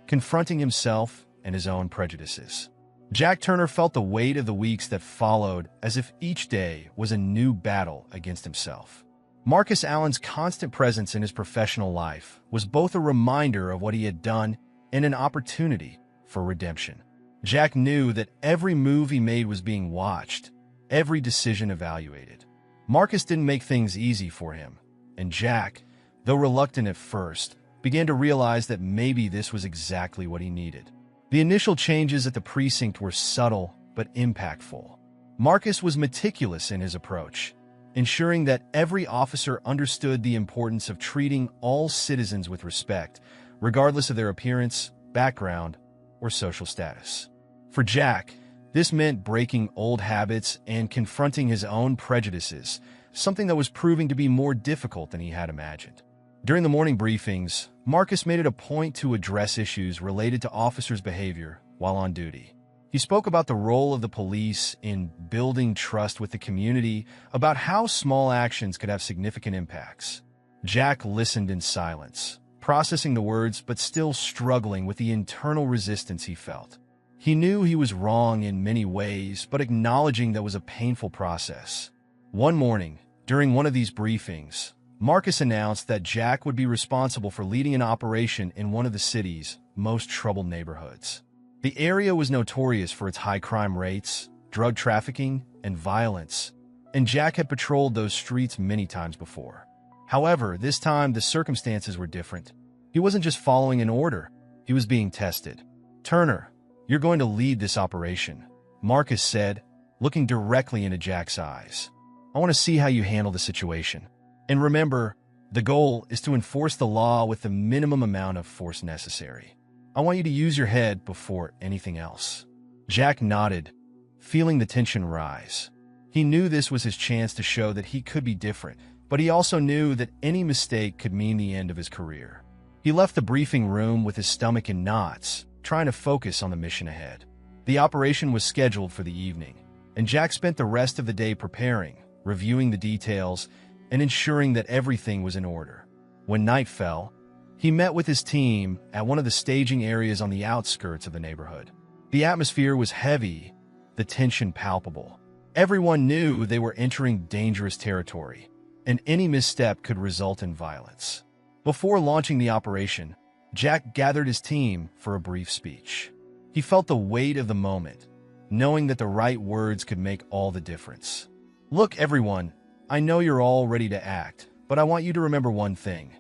confronting himself and his own prejudices. Jack Turner felt the weight of the weeks that followed as if each day was a new battle against himself. Marcus Allen's constant presence in his professional life was both a reminder of what he had done and an opportunity for redemption. Jack knew that every move he made was being watched, every decision evaluated. Marcus didn't make things easy for him, and Jack, though reluctant at first, began to realize that maybe this was exactly what he needed. The initial changes at the precinct were subtle but impactful. Marcus was meticulous in his approach, ensuring that every officer understood the importance of treating all citizens with respect, regardless of their appearance, background, or social status. For Jack, this meant breaking old habits and confronting his own prejudices, something that was proving to be more difficult than he had imagined. During the morning briefings, Marcus made it a point to address issues related to officers' behavior while on duty. He spoke about the role of the police in building trust with the community, about how small actions could have significant impacts. Jack listened in silence, processing the words but still struggling with the internal resistance he felt. He knew he was wrong in many ways, but acknowledging that was a painful process. One morning, during one of these briefings, Marcus announced that Jack would be responsible for leading an operation in one of the city's most troubled neighborhoods. The area was notorious for its high crime rates, drug trafficking, and violence, and Jack had patrolled those streets many times before. However, this time the circumstances were different. He wasn't just following an order, he was being tested. "Turner, you're going to lead this operation," Marcus said, looking directly into Jack's eyes. "I want to see how you handle the situation. And remember, the goal is to enforce the law with the minimum amount of force necessary. I want you to use your head before anything else." Jack nodded, feeling the tension rise. He knew this was his chance to show that he could be different, but he also knew that any mistake could mean the end of his career. He left the briefing room with his stomach in knots, trying to focus on the mission ahead. The operation was scheduled for the evening, and Jack spent the rest of the day preparing, reviewing the details, and ensuring that everything was in order. When night fell, he met with his team at one of the staging areas on the outskirts of the neighborhood. The atmosphere was heavy, the tension palpable. Everyone knew they were entering dangerous territory, and any misstep could result in violence. Before launching the operation, Jack gathered his team for a brief speech. He felt the weight of the moment, knowing that the right words could make all the difference. "Look, everyone, I know you're all ready to act, but I want you to remember one thing,"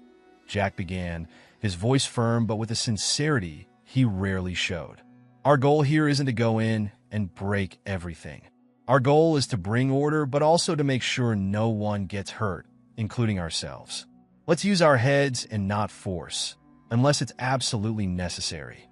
Jack began, his voice firm but with a sincerity he rarely showed. "Our goal here isn't to go in and break everything. Our goal is to bring order, but also to make sure no one gets hurt, including ourselves. Let's use our heads and not force, unless it's absolutely necessary."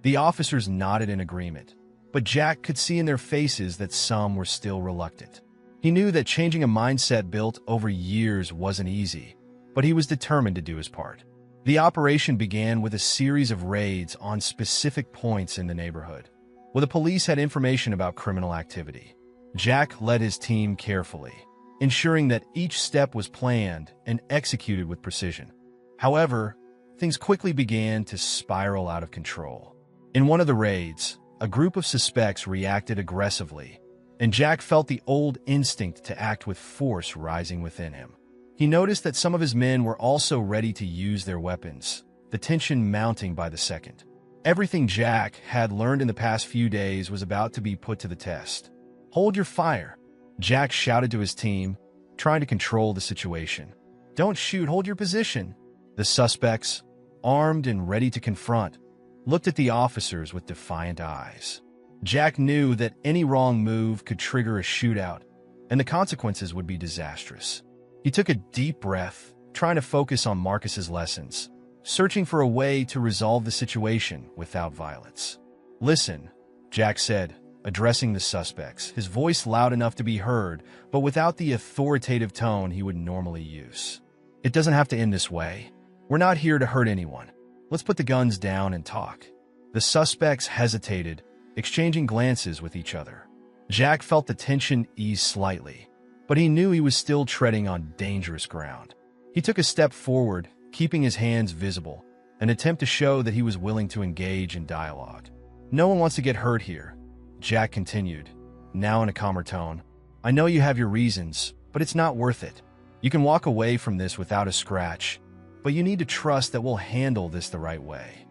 The officers nodded in agreement, but Jack could see in their faces that some were still reluctant. He knew that changing a mindset built over years wasn't easy, but he was determined to do his part. The operation began with a series of raids on specific points in the neighborhood, where the police had information about criminal activity. Jack led his team carefully, ensuring that each step was planned and executed with precision. However, things quickly began to spiral out of control. In one of the raids, a group of suspects reacted aggressively, and Jack felt the old instinct to act with force rising within him. He noticed that some of his men were also ready to use their weapons, the tension mounting by the second. Everything Jack had learned in the past few days was about to be put to the test. "Hold your fire," Jack shouted to his team, trying to control the situation. "Don't shoot, hold your position." The suspects, armed and ready to confront, looked at the officers with defiant eyes. Jack knew that any wrong move could trigger a shootout, and the consequences would be disastrous. He took a deep breath, trying to focus on Marcus's lessons, searching for a way to resolve the situation without violence. "Listen," Jack said, addressing the suspects, his voice loud enough to be heard, but without the authoritative tone he would normally use. "It doesn't have to end this way. We're not here to hurt anyone. Let's put the guns down and talk." The suspects hesitated, exchanging glances with each other. Jack felt the tension ease slightly, but he knew he was still treading on dangerous ground. He took a step forward, keeping his hands visible, an attempt to show that he was willing to engage in dialogue. "No one wants to get hurt here," Jack continued, now in a calmer tone. "I know you have your reasons, but it's not worth it. You can walk away from this without a scratch, but you need to trust that we'll handle this the right way."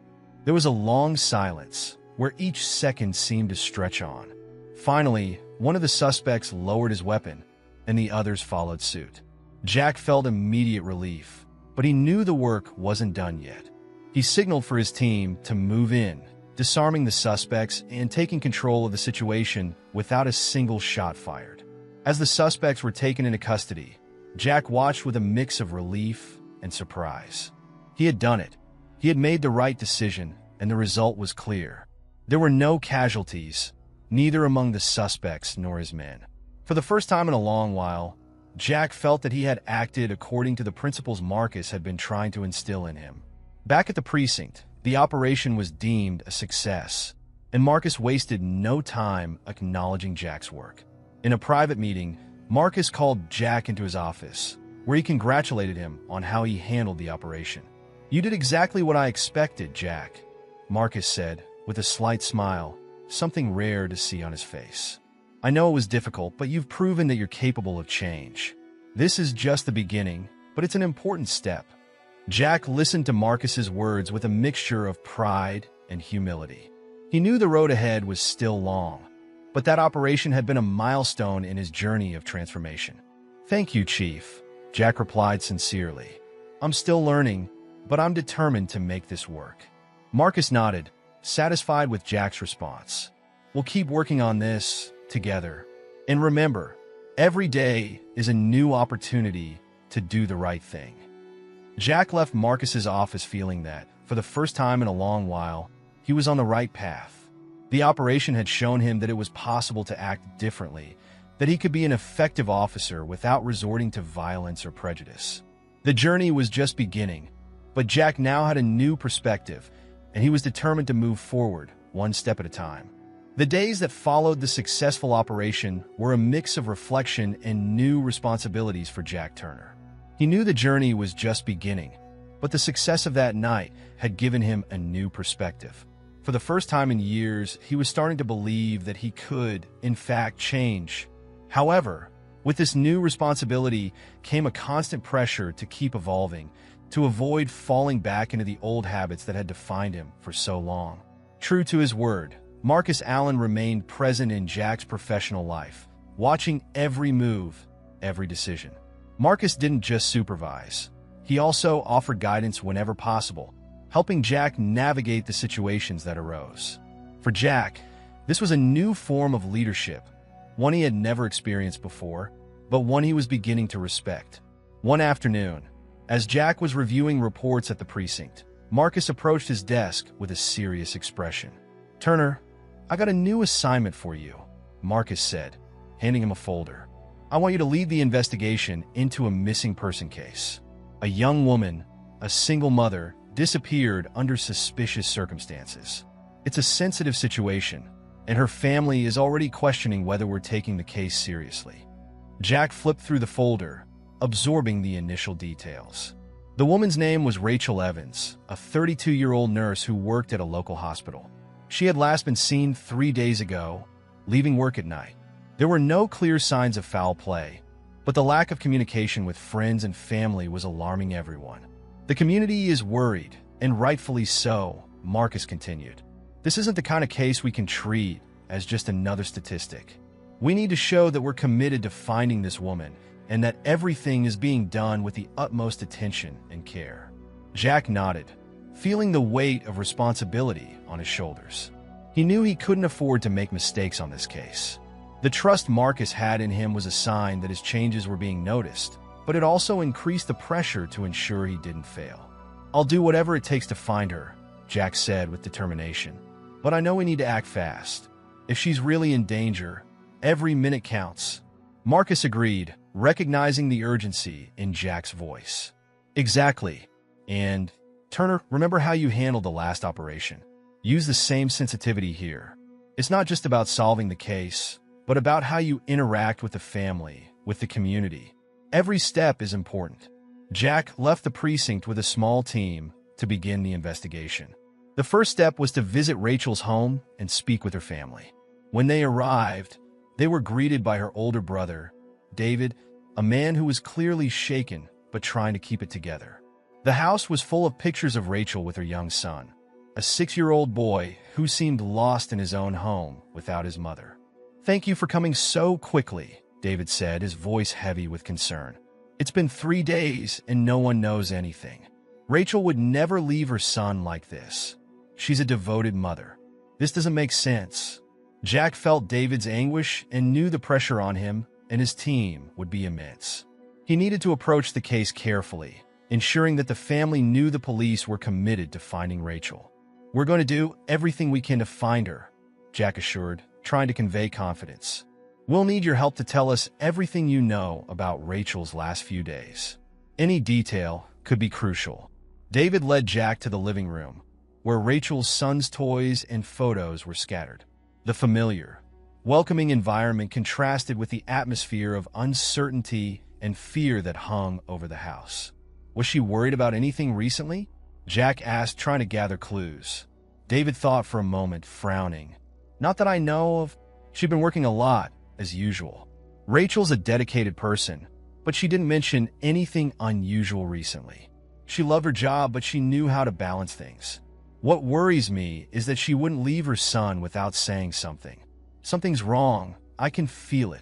There was a long silence, where each second seemed to stretch on. Finally, one of the suspects lowered his weapon, and the others followed suit. Jack felt immediate relief, but he knew the work wasn't done yet. He signaled for his team to move in, disarming the suspects and taking control of the situation without a single shot fired. As the suspects were taken into custody, Jack watched with a mix of relief and surprise. He had done it. He had made the right decision, and the result was clear. There were no casualties, neither among the suspects nor his men. For the first time in a long while, Jack felt that he had acted according to the principles Marcus had been trying to instill in him. Back at the precinct, the operation was deemed a success, and Marcus wasted no time acknowledging Jack's work. In a private meeting, Marcus called Jack into his office, where he congratulated him on how he handled the operation. "You did exactly what I expected, Jack," Marcus said, with a slight smile, something rare to see on his face. "I know it was difficult, but you've proven that you're capable of change. This is just the beginning, but it's an important step." Jack listened to Marcus's words with a mixture of pride and humility. He knew the road ahead was still long, but that operation had been a milestone in his journey of transformation. "Thank you, Chief," Jack replied sincerely. "I'm still learning, but I'm determined to make this work." Marcus nodded, satisfied with Jack's response. "We'll keep working on this together. And remember, every day is a new opportunity to do the right thing." Jack left Marcus's office feeling that, for the first time in a long while, he was on the right path. The operation had shown him that it was possible to act differently, that he could be an effective officer without resorting to violence or prejudice. The journey was just beginning, but Jack now had a new perspective, and he was determined to move forward, one step at a time. The days that followed the successful operation were a mix of reflection and new responsibilities for Jack Turner. He knew the journey was just beginning, but the success of that night had given him a new perspective. For the first time in years, he was starting to believe that he could, in fact, change. However, with this new responsibility came a constant pressure to keep evolving, to avoid falling back into the old habits that had defined him for so long. True to his word, Marcus Allen remained present in Jack's professional life, watching every move, every decision. Marcus didn't just supervise. He also offered guidance whenever possible, helping Jack navigate the situations that arose. For Jack, this was a new form of leadership, one he had never experienced before, but one he was beginning to respect. One afternoon, as Jack was reviewing reports at the precinct, Marcus approached his desk with a serious expression. "Turner, I got a new assignment for you," Marcus said, handing him a folder. "I want you to lead the investigation into a missing person case. A young woman, a single mother, disappeared under suspicious circumstances. It's a sensitive situation, and her family is already questioning whether we're taking the case seriously." Jack flipped through the folder, absorbing the initial details. The woman's name was Rachel Evans, a 32-year-old nurse who worked at a local hospital. She had last been seen 3 days ago, leaving work at night. There were no clear signs of foul play, but the lack of communication with friends and family was alarming everyone. "The community is worried, and rightfully so," Marcus continued. "This isn't the kind of case we can treat as just another statistic. We need to show that we're committed to finding this woman and that everything is being done with the utmost attention and care." Jack nodded, feeling the weight of responsibility on his shoulders. He knew he couldn't afford to make mistakes on this case. The trust Marcus had in him was a sign that his changes were being noticed, but it also increased the pressure to ensure he didn't fail. "I'll do whatever it takes to find her," Jack said with determination. "But I know we need to act fast. If she's really in danger, every minute counts." Marcus agreed, recognizing the urgency in Jack's voice. "Exactly. And, Turner, remember how you handled the last operation. Use the same sensitivity here. It's not just about solving the case, but about how you interact with the family, with the community. Every step is important." Jack left the precinct with a small team to begin the investigation. The first step was to visit Rachel's home and speak with her family. When they arrived, they were greeted by her older brother, David, a man who was clearly shaken but trying to keep it together. The house was full of pictures of Rachel with her young son, a 6-year-old boy who seemed lost in his own home without his mother. "Thank you for coming so quickly," David said, his voice heavy with concern. "It's been 3 days and no one knows anything. Rachel would never leave her son like this. She's a devoted mother. This doesn't make sense." Jack felt David's anguish and knew the pressure on him and his team would be immense. He needed to approach the case carefully, ensuring that the family knew the police were committed to finding Rachel. "We're going to do everything we can to find her," Jack assured, trying to convey confidence. "We'll need your help to tell us everything you know about Rachel's last few days. Any detail could be crucial." David led Jack to the living room, where Rachel's son's toys and photos were scattered. The familiar, welcoming environment contrasted with the atmosphere of uncertainty and fear that hung over the house. "Was she worried about anything recently?" Jack asked, trying to gather clues. David thought for a moment, frowning. "Not that I know of. She'd been working a lot, as usual. Rachel's a dedicated person, but she didn't mention anything unusual recently. She loved her job, but she knew how to balance things. What worries me is that she wouldn't leave her son without saying something. Something's wrong. I can feel it.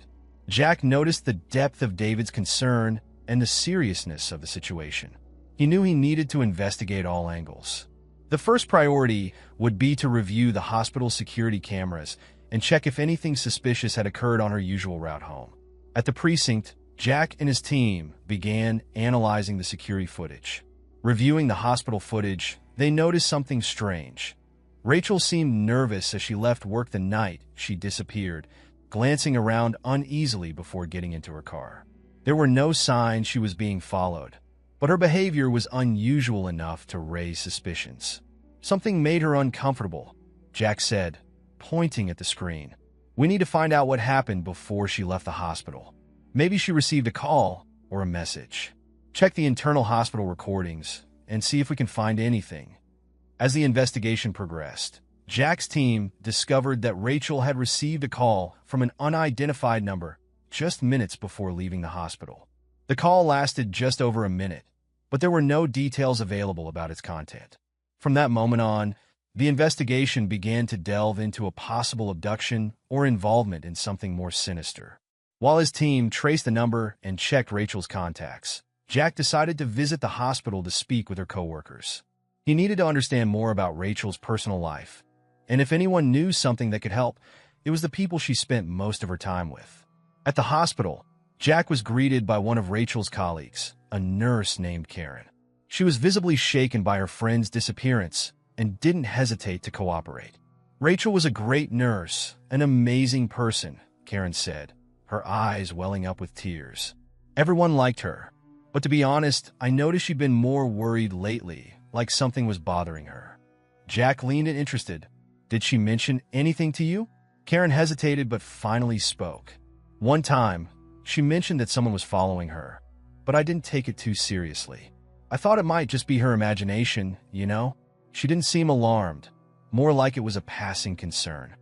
Jack noticed the depth of David's concern and the seriousness of the situation. He knew he needed to investigate all angles. The first priority would be to review the hospital's security cameras and check if anything suspicious had occurred on her usual route home. At the precinct, Jack and his team began analyzing the security footage. Reviewing the hospital footage, they noticed something strange. Rachel seemed nervous as she left work the night she disappeared, glancing around uneasily before getting into her car. There were no signs she was being followed, but her behavior was unusual enough to raise suspicions. Something made her uncomfortable, Jack said, pointing at the screen. We need to find out what happened before she left the hospital. Maybe she received a call or a message. Check the internal hospital recordings and see if we can find anything. As the investigation progressed, Jack's team discovered that Rachel had received a call from an unidentified number just minutes before leaving the hospital. The call lasted just over a minute, but there were no details available about its content. From that moment on, the investigation began to delve into a possible abduction or involvement in something more sinister. While his team traced the number and checked Rachel's contacts, Jack decided to visit the hospital to speak with her coworkers. He needed to understand more about Rachel's personal life, and if anyone knew something that could help, it was the people she spent most of her time with. At the hospital, Jack was greeted by one of Rachel's colleagues, a nurse named Karen. She was visibly shaken by her friend's disappearance and didn't hesitate to cooperate. Rachel was a great nurse, an amazing person, Karen said, her eyes welling up with tears. Everyone liked her, but to be honest, I noticed she'd been more worried lately, like something was bothering her. Jack leaned in interested. Did she mention anything to you? Karen hesitated but finally spoke. One time, she mentioned that someone was following her, but I didn't take it too seriously. I thought it might just be her imagination, you know? She didn't seem alarmed, more like it was a passing concern.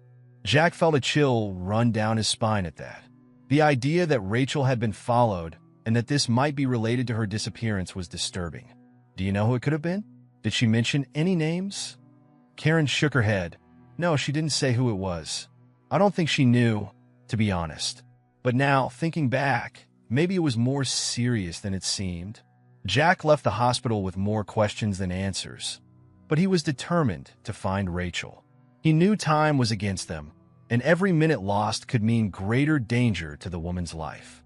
Jack felt a chill run down his spine at that. The idea that Rachel had been followed and that this might be related to her disappearance was disturbing. Do you know who it could have been? Did she mention any names? Karen shook her head. No, she didn't say who it was. I don't think she knew, to be honest. But now, thinking back, maybe it was more serious than it seemed. Jack left the hospital with more questions than answers, but he was determined to find Rachel. He knew time was against them, and every minute lost could mean greater danger to the woman's life.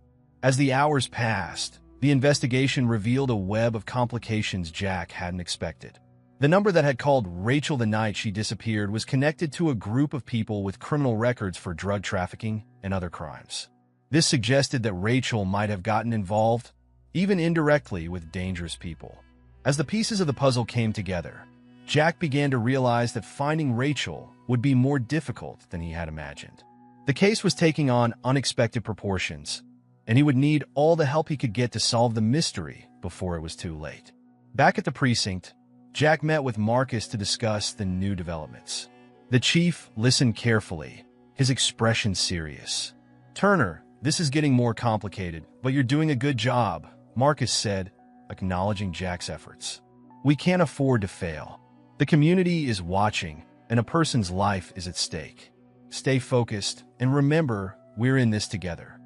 As the hours passed, the investigation revealed a web of complications Jack hadn't expected. The number that had called Rachel the night she disappeared was connected to a group of people with criminal records for drug trafficking and other crimes. This suggested that Rachel might have gotten involved, even indirectly, with dangerous people. As the pieces of the puzzle came together, Jack began to realize that finding Rachel would be more difficult than he had imagined. The case was taking on unexpected proportions, and he would need all the help he could get to solve the mystery before it was too late. Back at the precinct, Jack met with Marcus to discuss the new developments. The chief listened carefully, his expression serious. Turner, this is getting more complicated, but you're doing a good job, Marcus said, acknowledging Jack's efforts. We can't afford to fail. The community is watching, and a person's life is at stake. Stay focused, and remember, we're in this together.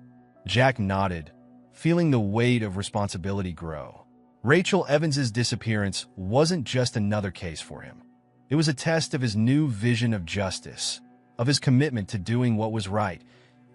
Jack nodded, feeling the weight of responsibility grow. Rachel Evans's disappearance wasn't just another case for him. It was a test of his new vision of justice, of his commitment to doing what was right,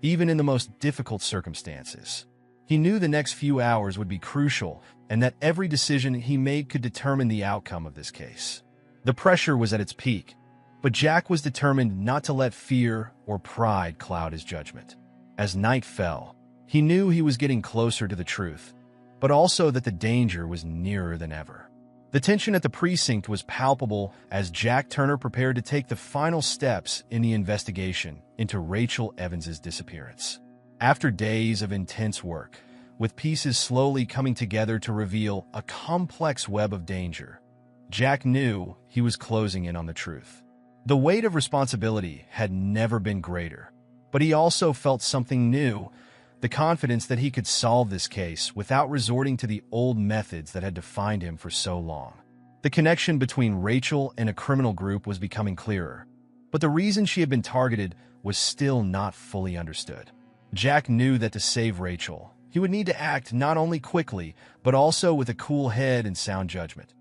even in the most difficult circumstances. He knew the next few hours would be crucial, and that every decision he made could determine the outcome of this case. The pressure was at its peak, but Jack was determined not to let fear or pride cloud his judgment. As night fell, he knew he was getting closer to the truth, but also that the danger was nearer than ever. The tension at the precinct was palpable as Jack Turner prepared to take the final steps in the investigation into Rachel Evans's disappearance. After days of intense work, with pieces slowly coming together to reveal a complex web of danger, Jack knew he was closing in on the truth. The weight of responsibility had never been greater, but he also felt something new, the confidence that he could solve this case without resorting to the old methods that had defined him for so long. The connection between Rachel and a criminal group was becoming clearer, but the reason she had been targeted was still not fully understood. Jack knew that to save Rachel, he would need to act not only quickly, but also with a cool head and sound judgment.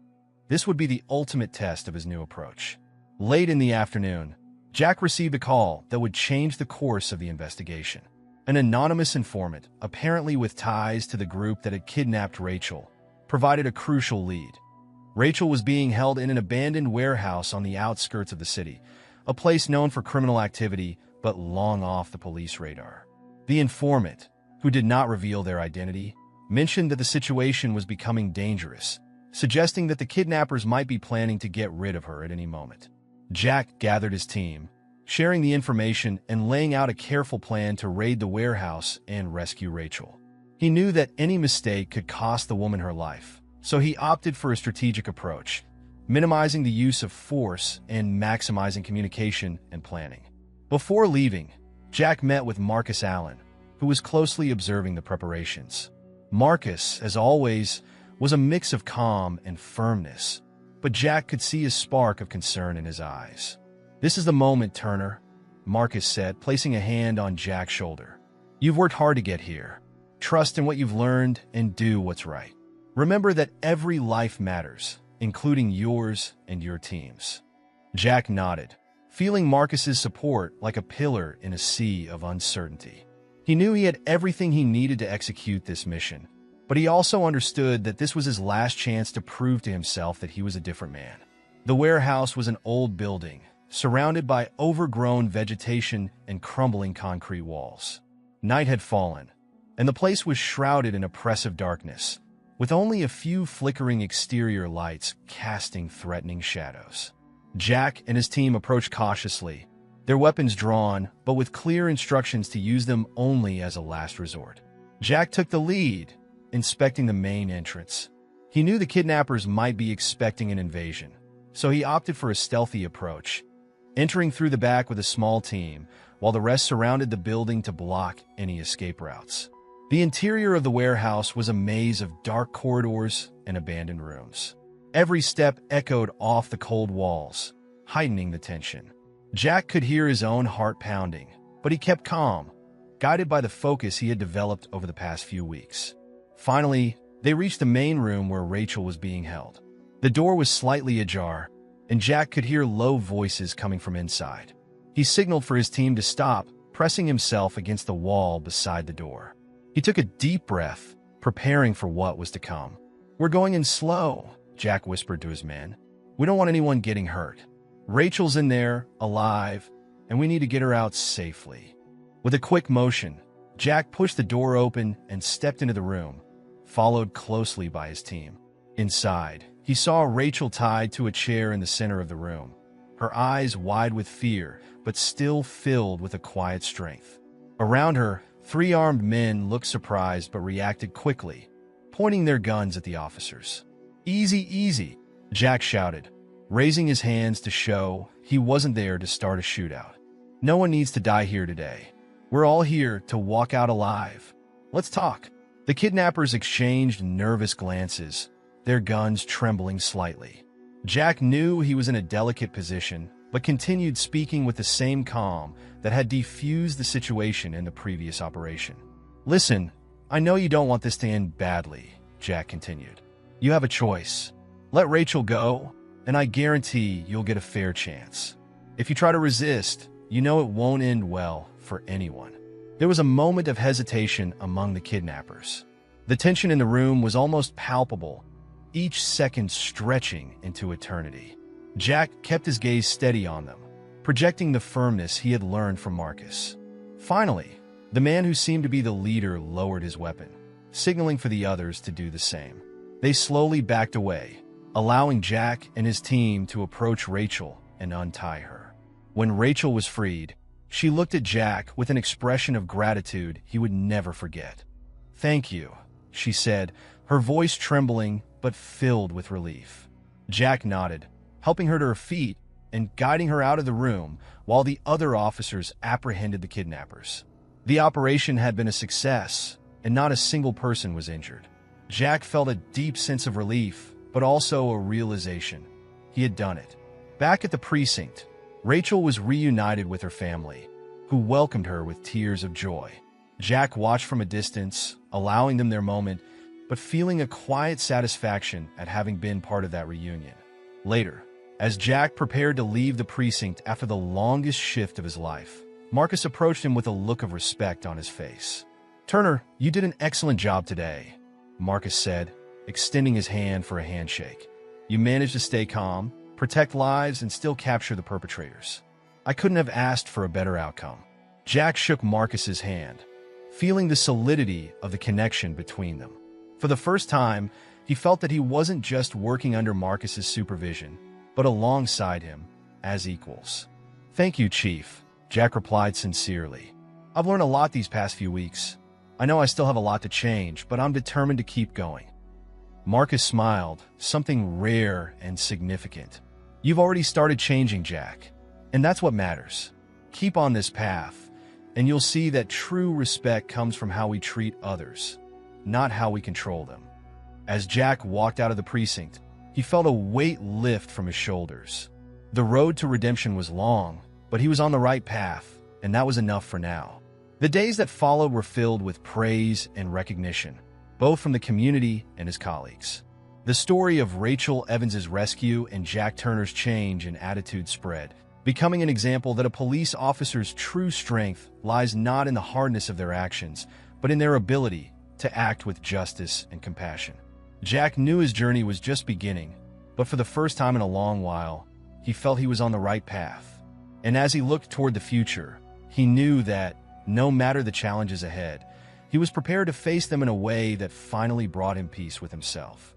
This would be the ultimate test of his new approach. Late in the afternoon, Jack received a call that would change the course of the investigation. An anonymous informant, apparently with ties to the group that had kidnapped Rachel, provided a crucial lead. Rachel was being held in an abandoned warehouse on the outskirts of the city, a place known for criminal activity but long off the police radar. The informant, who did not reveal their identity, mentioned that the situation was becoming dangerous, suggesting that the kidnappers might be planning to get rid of her at any moment. Jack gathered his team, sharing the information and laying out a careful plan to raid the warehouse and rescue Rachel. He knew that any mistake could cost the woman her life, so he opted for a strategic approach, minimizing the use of force and maximizing communication and planning. Before leaving, Jack met with Marcus Allen, who was closely observing the preparations. Marcus, as always, was a mix of calm and firmness, but Jack could see a spark of concern in his eyes. "This is the moment, Turner," Marcus said, placing a hand on Jack's shoulder. "You've worked hard to get here. Trust in what you've learned and do what's right. Remember that every life matters, including yours and your team's." Jack nodded, feeling Marcus's support like a pillar in a sea of uncertainty. He knew he had everything he needed to execute this mission, but he also understood that this was his last chance to prove to himself that he was a different man. The warehouse was an old building, surrounded by overgrown vegetation and crumbling concrete walls. Night had fallen, and the place was shrouded in oppressive darkness, with only a few flickering exterior lights casting threatening shadows. Jack and his team approached cautiously, their weapons drawn, but with clear instructions to use them only as a last resort. Jack took the lead, inspecting the main entrance. He knew the kidnappers might be expecting an invasion, so he opted for a stealthy approach, entering through the back with a small team, while the rest surrounded the building to block any escape routes. The interior of the warehouse was a maze of dark corridors and abandoned rooms. Every step echoed off the cold walls, heightening the tension. Jack could hear his own heart pounding, but he kept calm, guided by the focus he had developed over the past few weeks. Finally, they reached the main room where Rachel was being held. The door was slightly ajar, and Jack could hear low voices coming from inside. He signaled for his team to stop, pressing himself against the wall beside the door. He took a deep breath, preparing for what was to come. "We're going in slow," Jack whispered to his men. "We don't want anyone getting hurt. Rachel's in there, alive, and we need to get her out safely." With a quick motion, Jack pushed the door open and stepped into the room, followed closely by his team. Inside, he saw Rachel tied to a chair in the center of the room, her eyes wide with fear, but still filled with a quiet strength. Around her, 3 armed men looked surprised but reacted quickly, pointing their guns at the officers. "Easy, easy," Jack shouted, raising his hands to show he wasn't there to start a shootout. "No one needs to die here today. We're all here to walk out alive. Let's talk." The kidnappers exchanged nervous glances, their guns trembling slightly. Jack knew he was in a delicate position, but continued speaking with the same calm that had defused the situation in the previous operation. "Listen, I know you don't want this to end badly," Jack continued. "You have a choice. Let Rachel go, and I guarantee you'll get a fair chance. If you try to resist, you know it won't end well for anyone." There was a moment of hesitation among the kidnappers. The tension in the room was almost palpable, each second stretching into eternity. Jack kept his gaze steady on them, projecting the firmness he had learned from Marcus. Finally, the man who seemed to be the leader lowered his weapon, signaling for the others to do the same. They slowly backed away, allowing Jack and his team to approach Rachel and untie her. When Rachel was freed, she looked at Jack with an expression of gratitude he would never forget. "Thank you," she said, her voice trembling but filled with relief. Jack nodded, helping her to her feet and guiding her out of the room while the other officers apprehended the kidnappers. The operation had been a success, and not a single person was injured. Jack felt a deep sense of relief, but also a realization. He had done it. Back at the precinct, Rachel was reunited with her family, who welcomed her with tears of joy. Jack watched from a distance, allowing them their moment, but feeling a quiet satisfaction at having been part of that reunion. Later, as Jack prepared to leave the precinct after the longest shift of his life, Marcus approached him with a look of respect on his face. "Turner, you did an excellent job today," Marcus said, extending his hand for a handshake. "You managed to stay calm, protect lives, and still capture the perpetrators. I couldn't have asked for a better outcome." Jack shook Marcus's hand, feeling the solidity of the connection between them. For the first time, he felt that he wasn't just working under Marcus's supervision, but alongside him, as equals. "Thank you, Chief," Jack replied sincerely. "I've learned a lot these past few weeks. I know I still have a lot to change, but I'm determined to keep going." Marcus smiled, something rare and significant. "You've already started changing, Jack, and that's what matters. Keep on this path, and you'll see that true respect comes from how we treat others, not how we control them." As Jack walked out of the precinct, he felt a weight lift from his shoulders. The road to redemption was long, but he was on the right path, and that was enough for now. The days that followed were filled with praise and recognition, both from the community and his colleagues. The story of Rachel Evans's rescue and Jack Turner's change in attitude spread, becoming an example that a police officer's true strength lies not in the hardness of their actions, but in their ability to act with justice and compassion. Jack knew his journey was just beginning, but for the first time in a long while, he felt he was on the right path. And as he looked toward the future, he knew that, no matter the challenges ahead, he was prepared to face them in a way that finally brought him peace with himself.